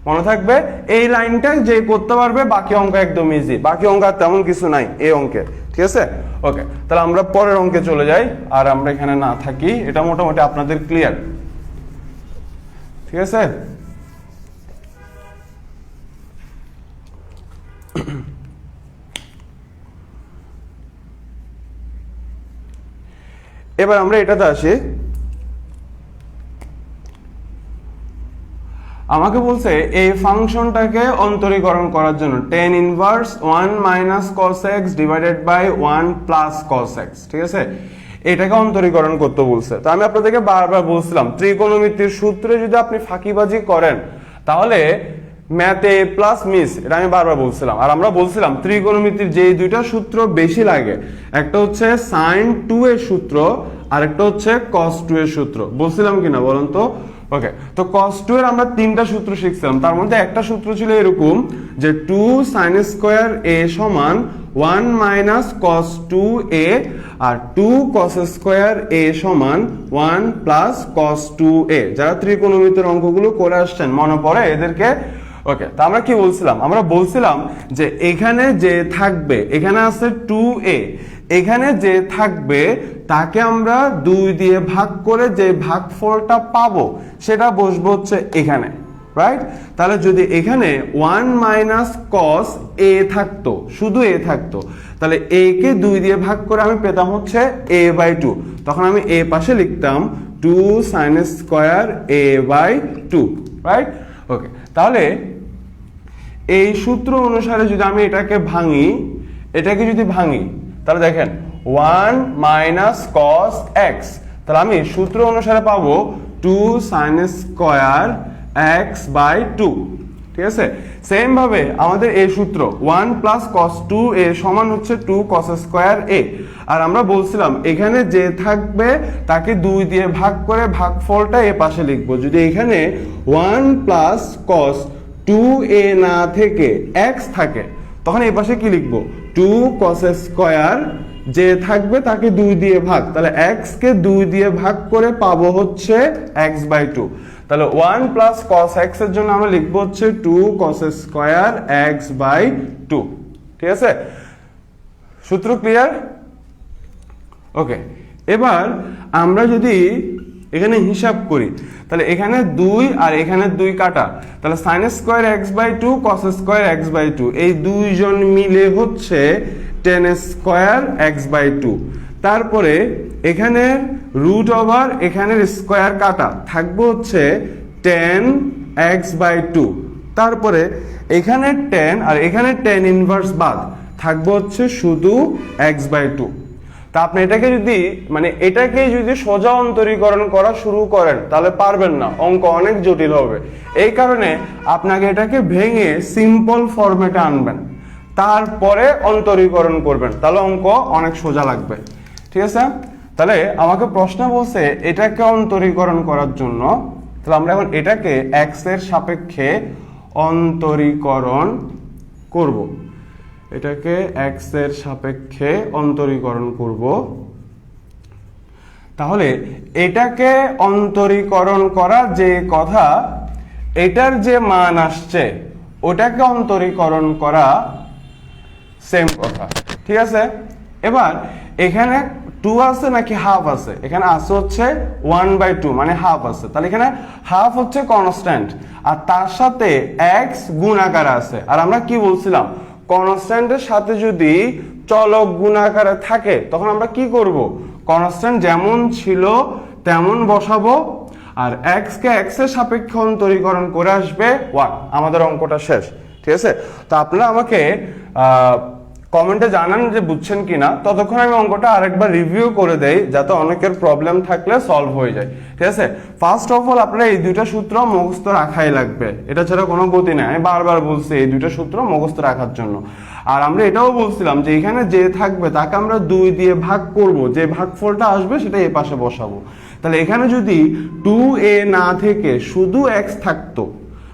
মনে থাকবে এই লাইনটা যে করতে পারবে বাকি অঙ্ক একদম ইজি। বাকি অঙ্ক আর তেমন কিছু নাই এই অঙ্কে, ঠিক আছে? ওকে, তাহলে আমরা পরের অঙ্কে চলে যাই আর আমরা এখানে না থাকি। এটা মোটামুটি আপনাদের ক্লিয়ার, ঠিক আছে? এবার আমরা এটাতে আসি। আমাকে বলছে এই ফাংশনটাকে অন্তরীকরণ করার জন্য tan inverse 1 minus cos x divided by 1 plus cos x, ঠিক আছে? এটাকে অন্তরীকরণ করতে বলছে। তো আমি আপনাদেরকে বারবার বলছিলাম ত্রিকোণমিতির সূত্রে যদি আপনি ফাঁকিবাজি করেন তাহলে ম্যাথে প্লাস মিস, এটা আমি বারবার বলছিলাম। আর আমরা বলছিলাম ত্রিকোণমিতির যে দুইটা সূত্র বেশি লাগে, একটা হচ্ছে sin 2 এর সূত্র আর একটা হচ্ছে cos 2 এর সূত্র। বলছিলাম কিনা বলুন তো? ওকে, তো cos 2 এর আমরা তিনটা সূত্র শিখছিলাম। তার মধ্যে একটা সূত্র ছিল এরকম যে 2 sin স্কয়ার a সমান 1 মাইনাস cos 2a আর 2 cos স্কয়ার a সমান 1 প্লাস cos 2a। যারা ত্রিকোণমিতির অঙ্কগুলো করে আসছেন মনে পড়ে এদেরকে? ওকে, তো আমরা কি বলছিলাম? আমরা বলছিলাম যে এখানে যে থাকবে, এখানে আছে 2a, এখানে যে থাকবে তাকে আমরা 2 দিয়ে ভাগ করে যে ভাগফলটা পাবো সেটা বসবো হচ্ছে এখানে, রাইট? তাহলে যদি এখানে 1 মাইনাস cos a থাকতো, শুধু a থাকতো, তাহলে a কে 2 দিয়ে ভাগ করে আমি পেতাম হচ্ছে a বাই 2। তখন আমি a পাশে লিখতাম 2 sin square a by 2, right? Okay, তাহলে এই সূত্র অনুসারে যদি আমি এটাকে যদি ভাঙি তাহলে দেখেন 1 মাইনাস cos x, তাহলে আমি সূত্র অনুসারে পাবো 2 sin স্কয়ার x বাই 2, ঠিক আছে। সেম ভাবে আমাদের এই সূত্র 1 প্লাস কস 2a সমান হচ্ছে 2 কস স্কয়ার a, আর আমরা বলছিলাম এখানে যে থাকবে তাকে 2 দিয়ে ভাগ করে ভাগফলটা এ পাশে লিখবো। যদি এখানে 1 প্লাস কস 2a না থেকে x থাকে তখন এই পাশে কি লিখবো, 2 কস স্কয়ার, যে থাকবে তাকে 2 দিয়ে ভাগ, তাহলে x কে 2 দিয়ে ভাগ করে পাবো হচ্ছে x/2। তাহলে 1 প্লাস কস x এর জন্য আমরা লিখবো হচ্ছে 2 কস স্কয়ার x/2। ঠিক আছে, সূত্র ক্লিয়ার? ওকে, এবার আমরা যদি এখানে হিসাব করি তাহলে এখানে 2 আর এখানে 2 কাটা, তাহলে sin square x/2 cos square x/2 এই দুইজন মিলে হচ্ছে tan স্কয়ার x/2। তারপরে এখানে রুট ওভার এখানের স্কয়ার কাটা থাকবে হচ্ছে tan x/2। তারপরে এখানে tan আর এখানে tan ইনভার্স বাদ থাকবে হচ্ছে শুধু x/2। তা আপনি এটাকে যদি সোজা অন্তরীকরণ করা শুরু করেন তাহলে পারবেন না, অঙ্ক অনেক জটিল হবে। এই কারণে আপনাকে এটাকে ভেঙে সিম্পল ফরম্যাটে আনবেন, তারপরে অন্তরীকরণ করবেন, তাহলে অঙ্ক অনেক সোজা লাগবে। ঠিক আছে, তাহলে আমাকে প্রশ্ন বলছে এটাকে অন্তরীকরণ করার জন্য, তাহলে আমরা এখন এটাকে x এর সাপেক্ষে অন্তরীকরণ করব। এটাকে x এর সাপেক্ষে অন্তরীকরণ করব। তাহলে এটাকে অন্তরীকরণ করা যে কথা, এটার যে মান আসছে ওটাকে অন্তরীকরণ করা সেম কথা। ঠিক আছে, এবার এখানে 2 আছে নাকি হাফ আছে, এখানে আছে হচ্ছে 1/2 মানে হাফ আছে, তাহলে এখানে হাফ হচ্ছে কনস্ট্যান্ট আর তার সাথে x গুণাকার আছে। আর আমরা কি বলছিলাম, কনস্ট্যান্টের সাথে যদি চলক গুণাকারে থাকে তখন আমরা কি করব, কনস্ট্যান্ট যেমন ছিল তেমন বসাবো আর x কে x এর সাপেক্ষে অন্তরীকরণ করে আসবে 1, আমাদের অঙ্কটা শেষ। ঠিক আছে, তো আপনারা আমাকে কমেন্টে জানান যে বুঝছেন কিনা, ততক্ষণ আমি অঙ্কটা আরেকবার রিভিউ করে দেই যাতে অনেকের প্রবলেম থাকলে সলভ হয়ে যায়। ঠিক আছে, ফার্স্ট অফ অল আপনারা এই দুইটা সূত্র মুখস্থ রাখাই লাগবে, এটা ছাড়া কোনো গতি নাই। আমি বারবার বলছি এই দুইটা সূত্র মুখস্থ রাখার জন্য। আর আমরা এটাও বলছিলাম যে এখানে যে থাকবে তাকে আমরা 2 দিয়ে ভাগ করব, যে ভাগফলটা আসবে সেটা এই পাশে বসাবো। তাহলে এখানে যদি 2a না থেকে শুধু x থাকতো,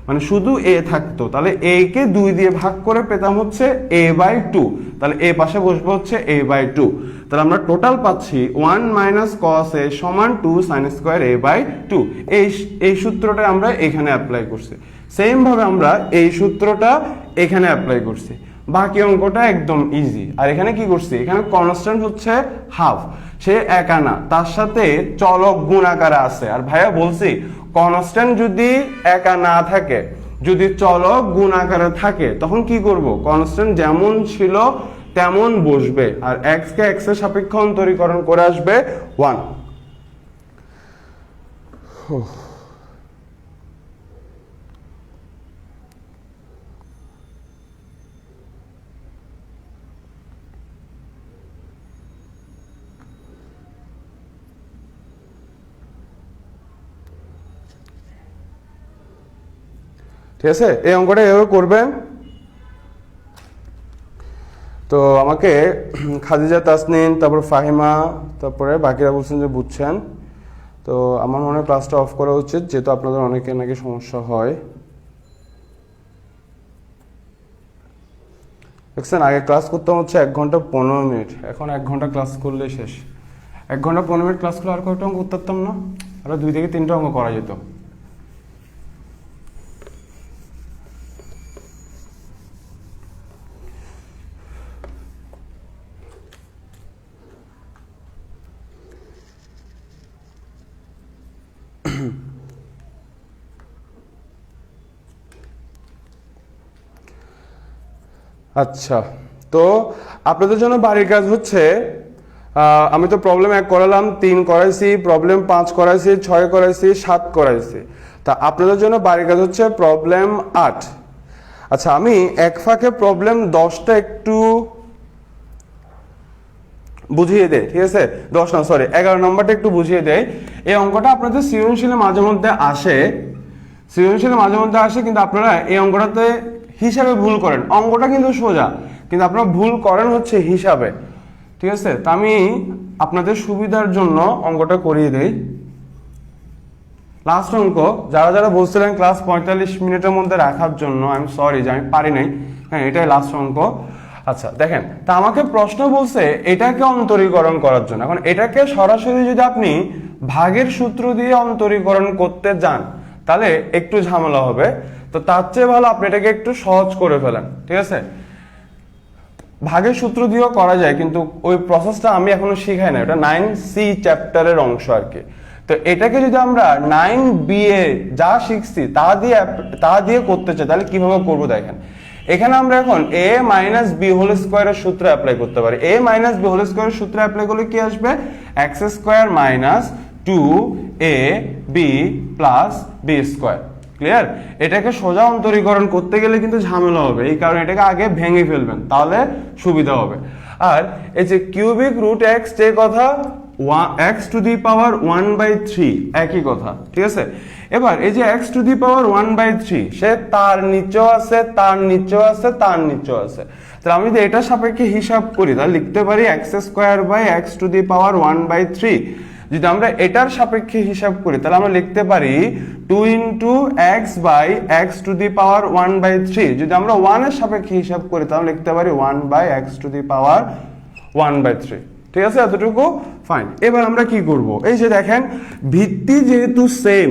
মানে শুধু a থাকতো, তাহলে a কে 2 দিয়ে ভাগ করে পেতাম হচ্ছে a/2, তাহলে a পাশে বসবে হচ্ছে a/2। তাহলে আমরা টোটাল পাচ্ছি 1 মাইনাস cos a সমান 2 sin স্কয়ার a/2। এই সূত্রটা আমরা এখানে অ্যাপ্লাই করছি, সেম ভাবে আমরা এই সূত্রটা এখানে অ্যাপ্লাই করছি। বাকি অঙ্কটা একদম ইজি। আর এখানে কি করছি, এখানে কনস্ট্যান্ট হচ্ছে হাফ, সে এক আনা, তার সাথে চলক গুণ আকারে আছে। আর ভাইয়া বলছি কনস্ট্যান্ট যদি একা না থাকে, যদি চলক গুণ আকারে থাকে তখন কি করব, কনস্ট্যান্ট যেমন ছিল তেমন বসবে আর x কে x এর সাপেক্ষে অন্তরীকরণ করে আসবে 1। ঠিক আছে, এই অঙ্কটা এভাবে করবেন। তো আমাকে খাদিজা তাসনিন, তারপর ফাহিমা, তারপরে বাকিরা বলছেন যে বুঝছেন। তো আমার মনে হয় ক্লাসটা অফ করা উচিত, যেহেতু আপনাদের অনেকের নাকি সমস্যা হয়। দেখছেন, আগে ক্লাস করতাম হচ্ছে 1 ঘন্টা 15 মিনিট, এখন 1 ঘন্টা ক্লাস করলে শেষ। 1 ঘন্টা 15 মিনিট ক্লাস করলে আর কয়েকটা অঙ্ক করতাম না, আরো 2 থেকে 3টা অঙ্ক করা যেত। আচ্ছা, তো আপনাদের জন্য বাড়ির কাজ হচ্ছে, আমি তো প্রবলেম 1 করালাম, 3 করাইছি, প্রবলেম 5 করাইছি, 6 করাইছি, 7 করাইছি। তা আপনাদের জন্য বাড়ির কাজ হচ্ছে প্রবলেম 8। আচ্ছা, আমি এক ফাঁকে প্রবলেম 10টা একটু বুঝিয়ে দেয়। ঠিক আছে, 10 না সরি 11 নম্বরটা একটু বুঝিয়ে দেয়। এই অঙ্কটা আপনাদের সৃজনশীলে মাঝে মধ্যে আসে। সৃজনশীল মাঝে মধ্যে আসে, কিন্তু আপনারা এই অঙ্কটাতে হিসাবে ভুল করেন। অঙ্কটা কিন্তু সোজা, কিন্তু আপনারা ভুল করেন হচ্ছে হিসাবে, ঠিক আছে? তা আমি আপনাদের সুবিধার জন্য অঙ্কটা করিয়ে দেই। লাস্ট অঙ্ক, যারা যারা বলছিলেন ক্লাস 45 মিনিটের মধ্যে রাখার জন্য, আই এম সরি যে আমি পারি নাই। হ্যাঁ, এটাই লাস্ট অঙ্ক। আচ্ছা দেখেন, তা আমাকে প্রশ্ন বলছে এটাকে অন্তরীকরণ করার জন্য। এখন এটাকে সরাসরি যদি আপনি ভাগের সূত্র দিয়ে অন্তরীকরণ করতে যান তাহলে একটু ঝামেলা হবে। তো তার চেয়ে ভালো আপনি এটাকে একটু সহজ করে ফেলেন, ঠিক আছে? ভাগের সূত্র দিয়েও করা যায়, কিন্তু ওই প্রসেসটা আমি এখনো শিখাই না, এটা 9C চ্যাপ্টারের অংশ আর কি। তো এটাকে যদি আমরা 9B এ যা শিখছি তা দিয়ে করতে চাই তাহলে কিভাবে করবো দেখেন। এখানে আমরা এখন a মাইনাস বি হোল স্কোয়ারের সূত্র অ্যাপ্লাই করতে পারি। a মাইনাস বি হোল স্কোয়ারের সূত্র অ্যাপ্লাই করলে কি আসবে? X square minus 2ab plus b square. Clear? এটাকে সোজা অন্তরীকরণ করতে গেলে কিন্তু ঝামেলা হবে, এই কারণে এটাকে আগে ভেঙে ফেলবেন, তাহলে সুবিধা হবে। আর এই যে কিউবিক রুট এক্স, যে কথা এক্স টু দি পাওয়ার 1/3 একই কথা, ঠিক আছে? এবার এই যে এক্স টু দি পাওয়ার 1/3 সে তার নিচেও আছে, তার নিচেও আছে, তার নিচেও আছে। তাহলে আমি যদি এটা সাপেক্ষে হিসাব করি তাহলে লিখতে পারি x square by x to the power 1/3। যদি আমরা এটার সাপেক্ষে হিসাব করি তাহলে আমরা লিখতে পারি 2 into x by x to the power 1/3। যদি আমরা 1 এর সাপেক্ষে হিসাব করি তাহলে লিখতে পারি 1 by x to the power 1/3। ঠিক আছে, এতটুকু ফাইন। এবার আমরা কি করব? এই যে দেখেন, ভিত্তি যেহেতু সেম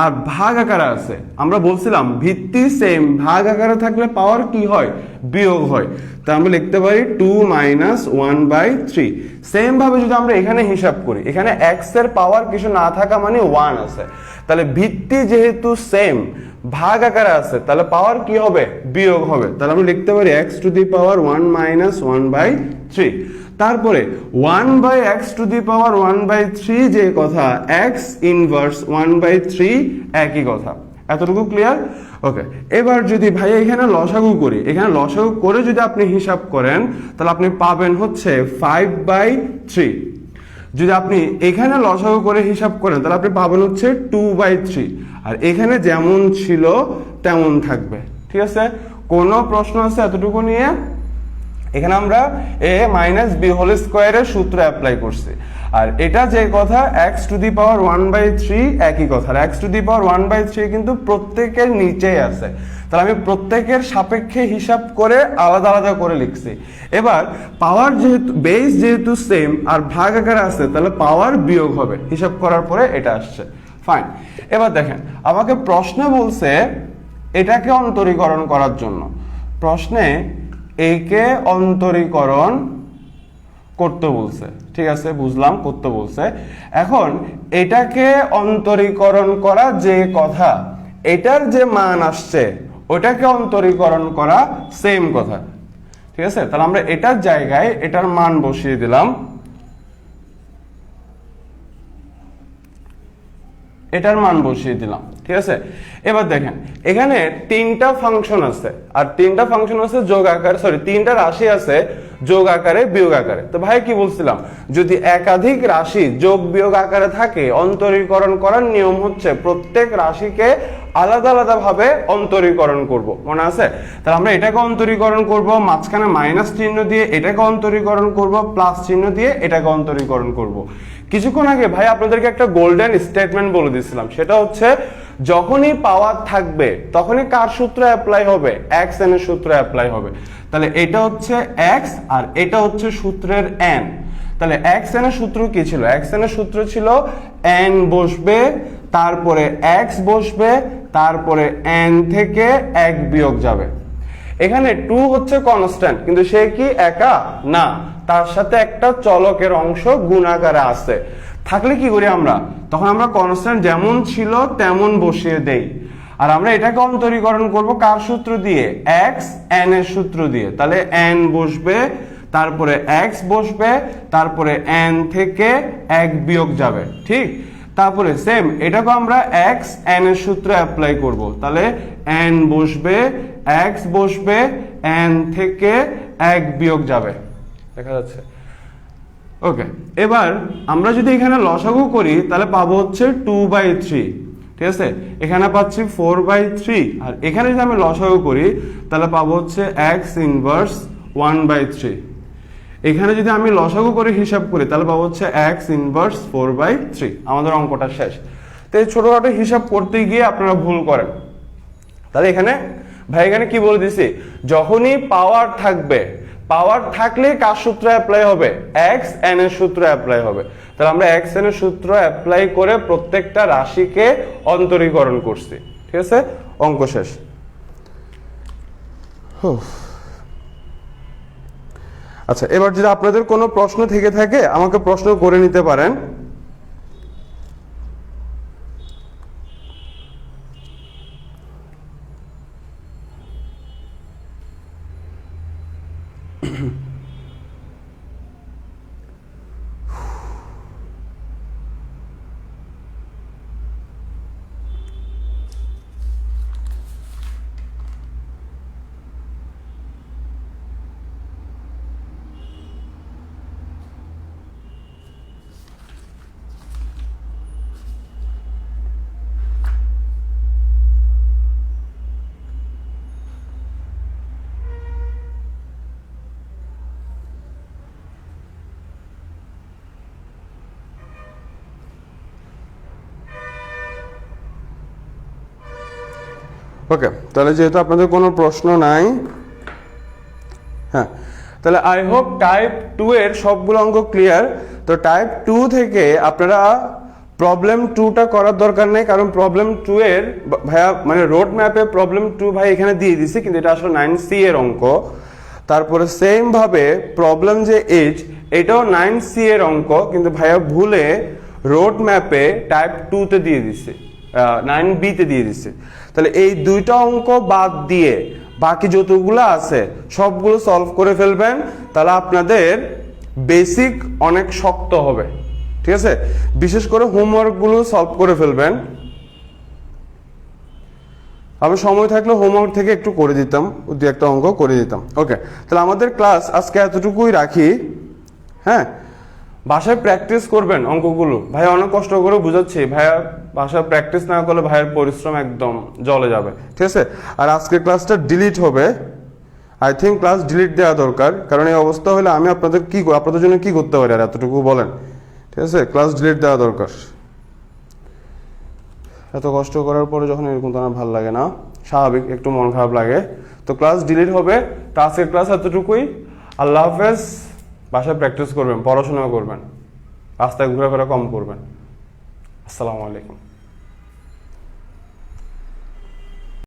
আর ভাগ আকারে আছে, আমরা বলছিলাম ভিত্তি সেম ভাগ আকারে থাকলে পাওয়ার কি হয়? বিয়োগ হয়। তা আমরা লিখতে পারি 2 মাইনাস 1/3। সেম ভাবে যদি আমরা এখানে হিসাব করি, এখানে এক্স এর পাওয়ার কিছু না থাকা মানে 1 আছে, তাহলে ভিত্তি যেহেতু সেম ভাগ আকারে আছে তাহলে পাওয়ার কি হবে? বিয়োগ হবে। তাহলে আমরা লিখতে পারি x to the power 1 minus 1/3। তারপরে 1 by x to the power 1/3 যে কথা, এক্স ইনভার্স 1/3 একই কথা। এতটুকু ক্লিয়ার? ওকে। এবার যদি ভাই এখানে লসাগু করি, এখানে লসাগু করে যদি আপনি হিসাব করেন তাহলে আপনি পাবেন হচ্ছে 5/3। যদি আপনি এখানে লসাগু করে হিসাব করেন তাহলে আপনি পাবেন হচ্ছে 2/3। আর এখানে যেমন ছিল তেমন থাকবে। ঠিক আছে? কোনো প্রশ্ন আছে এতটুকু নিয়ে? এখানে আমরা a মাইনাস বি হোল স্কোয়ারের সূত্র অ্যাপ্লাই করছি, আর এটা যে কথা এক্স টু দি পাওয়ার 1/3 একই কথা। আর এক্স টু দি পাওয়ার 1/3 কিন্তু প্রত্যেকের নিচেই আছে, তাহলে আমি প্রত্যেকের সাপেক্ষে হিসাব করে আলাদা আলাদা করে লিখছি। এবার পাওয়ার যেহেতু বেস যেহেতু সেম আর ভাগ আকারে আছে তাহলে পাওয়ার বিয়োগ হবে, হিসাব করার পরে এটা আসছে। ফাইন। এবার দেখেন, আমাকে প্রশ্নে বলছে এটাকে অন্তরীকরণ করার জন্য, প্রশ্নে একে অন্তরীকরণ করতে বলছে। ঠিক আছে, বুঝলাম, করতে বলছে। এখন এটাকে অন্তরীকরণ করা যে কথা, এটার যে মান আসছে ওটাকে অন্তরীকরণ করা সেম কথা। ঠিক আছে, তাহলে আমরা এটার জায়গায় এটার মান বসিয়ে দিলাম, এটার মান বসিয়ে দিলাম। ঠিক আছে, এবার দেখেন এখানে তিনটা ফাংশন আছে, আর তিনটা ফাংশন আছে যোগ আকারে, সরি তিনটা রাশি আছে যোগ আকারে বিয়োগ আকারে। তো ভাই কি বলছিলাম, যদি একাধিক রাশি যোগ বিয়োগ আকারে থাকে অন্তরীকরণ করার নিয়ম হচ্ছে প্রত্যেক রাশিকে আলাদা আলাদা ভাবে অন্তরীকরণ করব, মনে আছে? তাহলে আমরা এটাকে অন্তরীকরণ করব মাঝখানে মাইনাস চিহ্ন দিয়ে, এটাকে অন্তরীকরণ করব প্লাস চিহ্ন দিয়ে, এটাকে অন্তরীকরণ করব। কিছুক্ষণ আগে ভাই আপনাদেরকে একটা গোল্ডেন স্টেটমেন্ট বলে দিয়েছিলাম, সেটা হচ্ছে যখনই পাওয়ার থাকবে তখনই কার সূত্র অ্যাপ্লাই হবে? এক্স এন এর সূত্র অ্যাপ্লাই হবে। তাহলে এটা হচ্ছে এক্স আর এটা হচ্ছে সূত্রের এন। তাহলে এক্স এন এর সূত্র কি ছিল? এক্স এন এর সূত্র ছিল এন বসবে, তারপরে এক্স বসবে, তারপরে এন থেকে এক বিয়োগ যাবে। এখানে 2 হচ্ছে কনস্ট্যান্ট, কিন্তু সে কি একা না, তার সাথে একটা চলকের অংশ গুণাকারে আছে। থাকলে কি করি আমরা? তখন আমরা কনস্ট্যান্ট যেমন ছিল তেমন বসিয়ে দেই। আর আমরা এটাকে অন্তরীকরণ করব কার সূত্র দিয়ে? এক্স এন এর সূত্র দিয়ে। তাহলে এন বসবে, তারপরে এক্স বসবে, তারপরে এন থেকে এক বিয়োগ যাবে। ঠিক, তারপরে সেম এটাকে আমরা এক্স এন এর সূত্র অ্যাপ্লাই করব। তাহলে এন বসবে, এক্স বসবে, এন থেকে এক বিয়োগ যাবে। দেখা যাচ্ছে? ওকে। এবার আমরা যদি এখানে লসাগু করি তাহলে পাবো হচ্ছে 2/3। ঠিক আছে, এখানে পাচ্ছি 4/3, আর এখানে যদি আমি লসাগু করি তাহলে পাবো হচ্ছে x ইনভার্স 1/3। এখানে যদি আমি লসাগু করে হিসাব করি তাহলে পাবো হচ্ছে x ইনভার্স 4/3। আমাদের অঙ্কটা শেষ। তো এই ছোটখাটো হিসাব করতে গিয়ে আপনারা ভুল করেন। তাহলে এখানে ভাই এখানে কি বলে দিছি, যখনই পাওয়ার থাকবে, পাওয়ার থাকলে কার সূত্র অ্যাপ্লাই হবে, এক্স এন এর সূত্র অ্যাপ্লাই হবে। তাহলে আমরা এক্স এন এর সূত্র অ্যাপ্লাই করে প্রত্যেকটা রাশিকে অন্তরীকরণ করছি। ঠিক আছে, অঙ্ক শেষ। আচ্ছা, এবার যদি আপনাদের কোনো প্রশ্ন থেকে থাকে আমাকে প্রশ্ন করে নিতে পারেন। ওকে, তাহলে যেহেতু আপনাদের কোনো প্রশ্ন নাই, হ্যাঁ, তাহলে আই হোপ টাইপ 2 এর সবগুলো অঙ্ক ক্লিয়ার। তো টাইপ 2 থেকে আপনারা প্রবলেম 2টা করার দরকার নেই, কারণ প্রবলেম 2 এর ভাইয়া মানে রোড ম্যাপে প্রবলেম 2 ভাই এখানে দিয়ে দিছি, কিন্তু এটা আসলে 9C এর অঙ্ক। তারপরে সেম ভাবে প্রবলেম যে 8, এটাও 9C এর অঙ্ক, কিন্তু ভাইয়া ভুলে রোড ম্যাপে টাইপ 2 তে দিয়ে দিছে, 9B তে দিয়ে দিছে। তাহলে এই দুইটা অঙ্ক বাদ দিয়ে বাকি যতগুলো আছে সবগুলো সলভ করে ফেলবেন, তাহলে আপনাদের বেসিক অনেক শক্ত হবে। ঠিক আছে, বিশেষ করে হোমওয়ার্কগুলো সলভ করে ফেলবেন। আমি সময় থাকলে হোমওয়ার্ক থেকে একটু করে দিতাম, দু একটা অঙ্ক করে দিতাম। ওকে, তাহলে আমাদের ক্লাস আজকে এতটুকুই রাখি। হ্যাঁ, বাসায় প্র্যাকটিস করবেন অঙ্কগুলো। ভাইয়া অনেক কষ্ট করে বুঝাচ্ছি, ভাইয়া বাসায় প্র্যাকটিস না করলে ভাইয়ের পরিশ্রম একদম জলে যাবে। ঠিক আছে, আর আজকের ক্লাসটা ডিলিট হবে। আই থিঙ্ক ক্লাস ডিলিট দেওয়া দরকার, কারণ এই অবস্থা হলে আমি আপনাদের জন্য কি করতে পারি আর এতটুকু বলেন। ঠিক আছে, ক্লাস ডিলিট দেওয়া দরকার। এত কষ্ট করার পরে যখন এরকম তো আমার ভালো লাগে না, স্বাভাবিক একটু মন খারাপ লাগে। তো ক্লাস ডিলিট হবে। তো আজকের ক্লাস এতটুকুই। আল্লাহ হাফেজ। বাসায় প্র্যাকটিস করবেন, পড়াশোনা করবেন, রাস্তায় ঘোরাফেরা কম করবেন। আসসালামু আলাইকুম।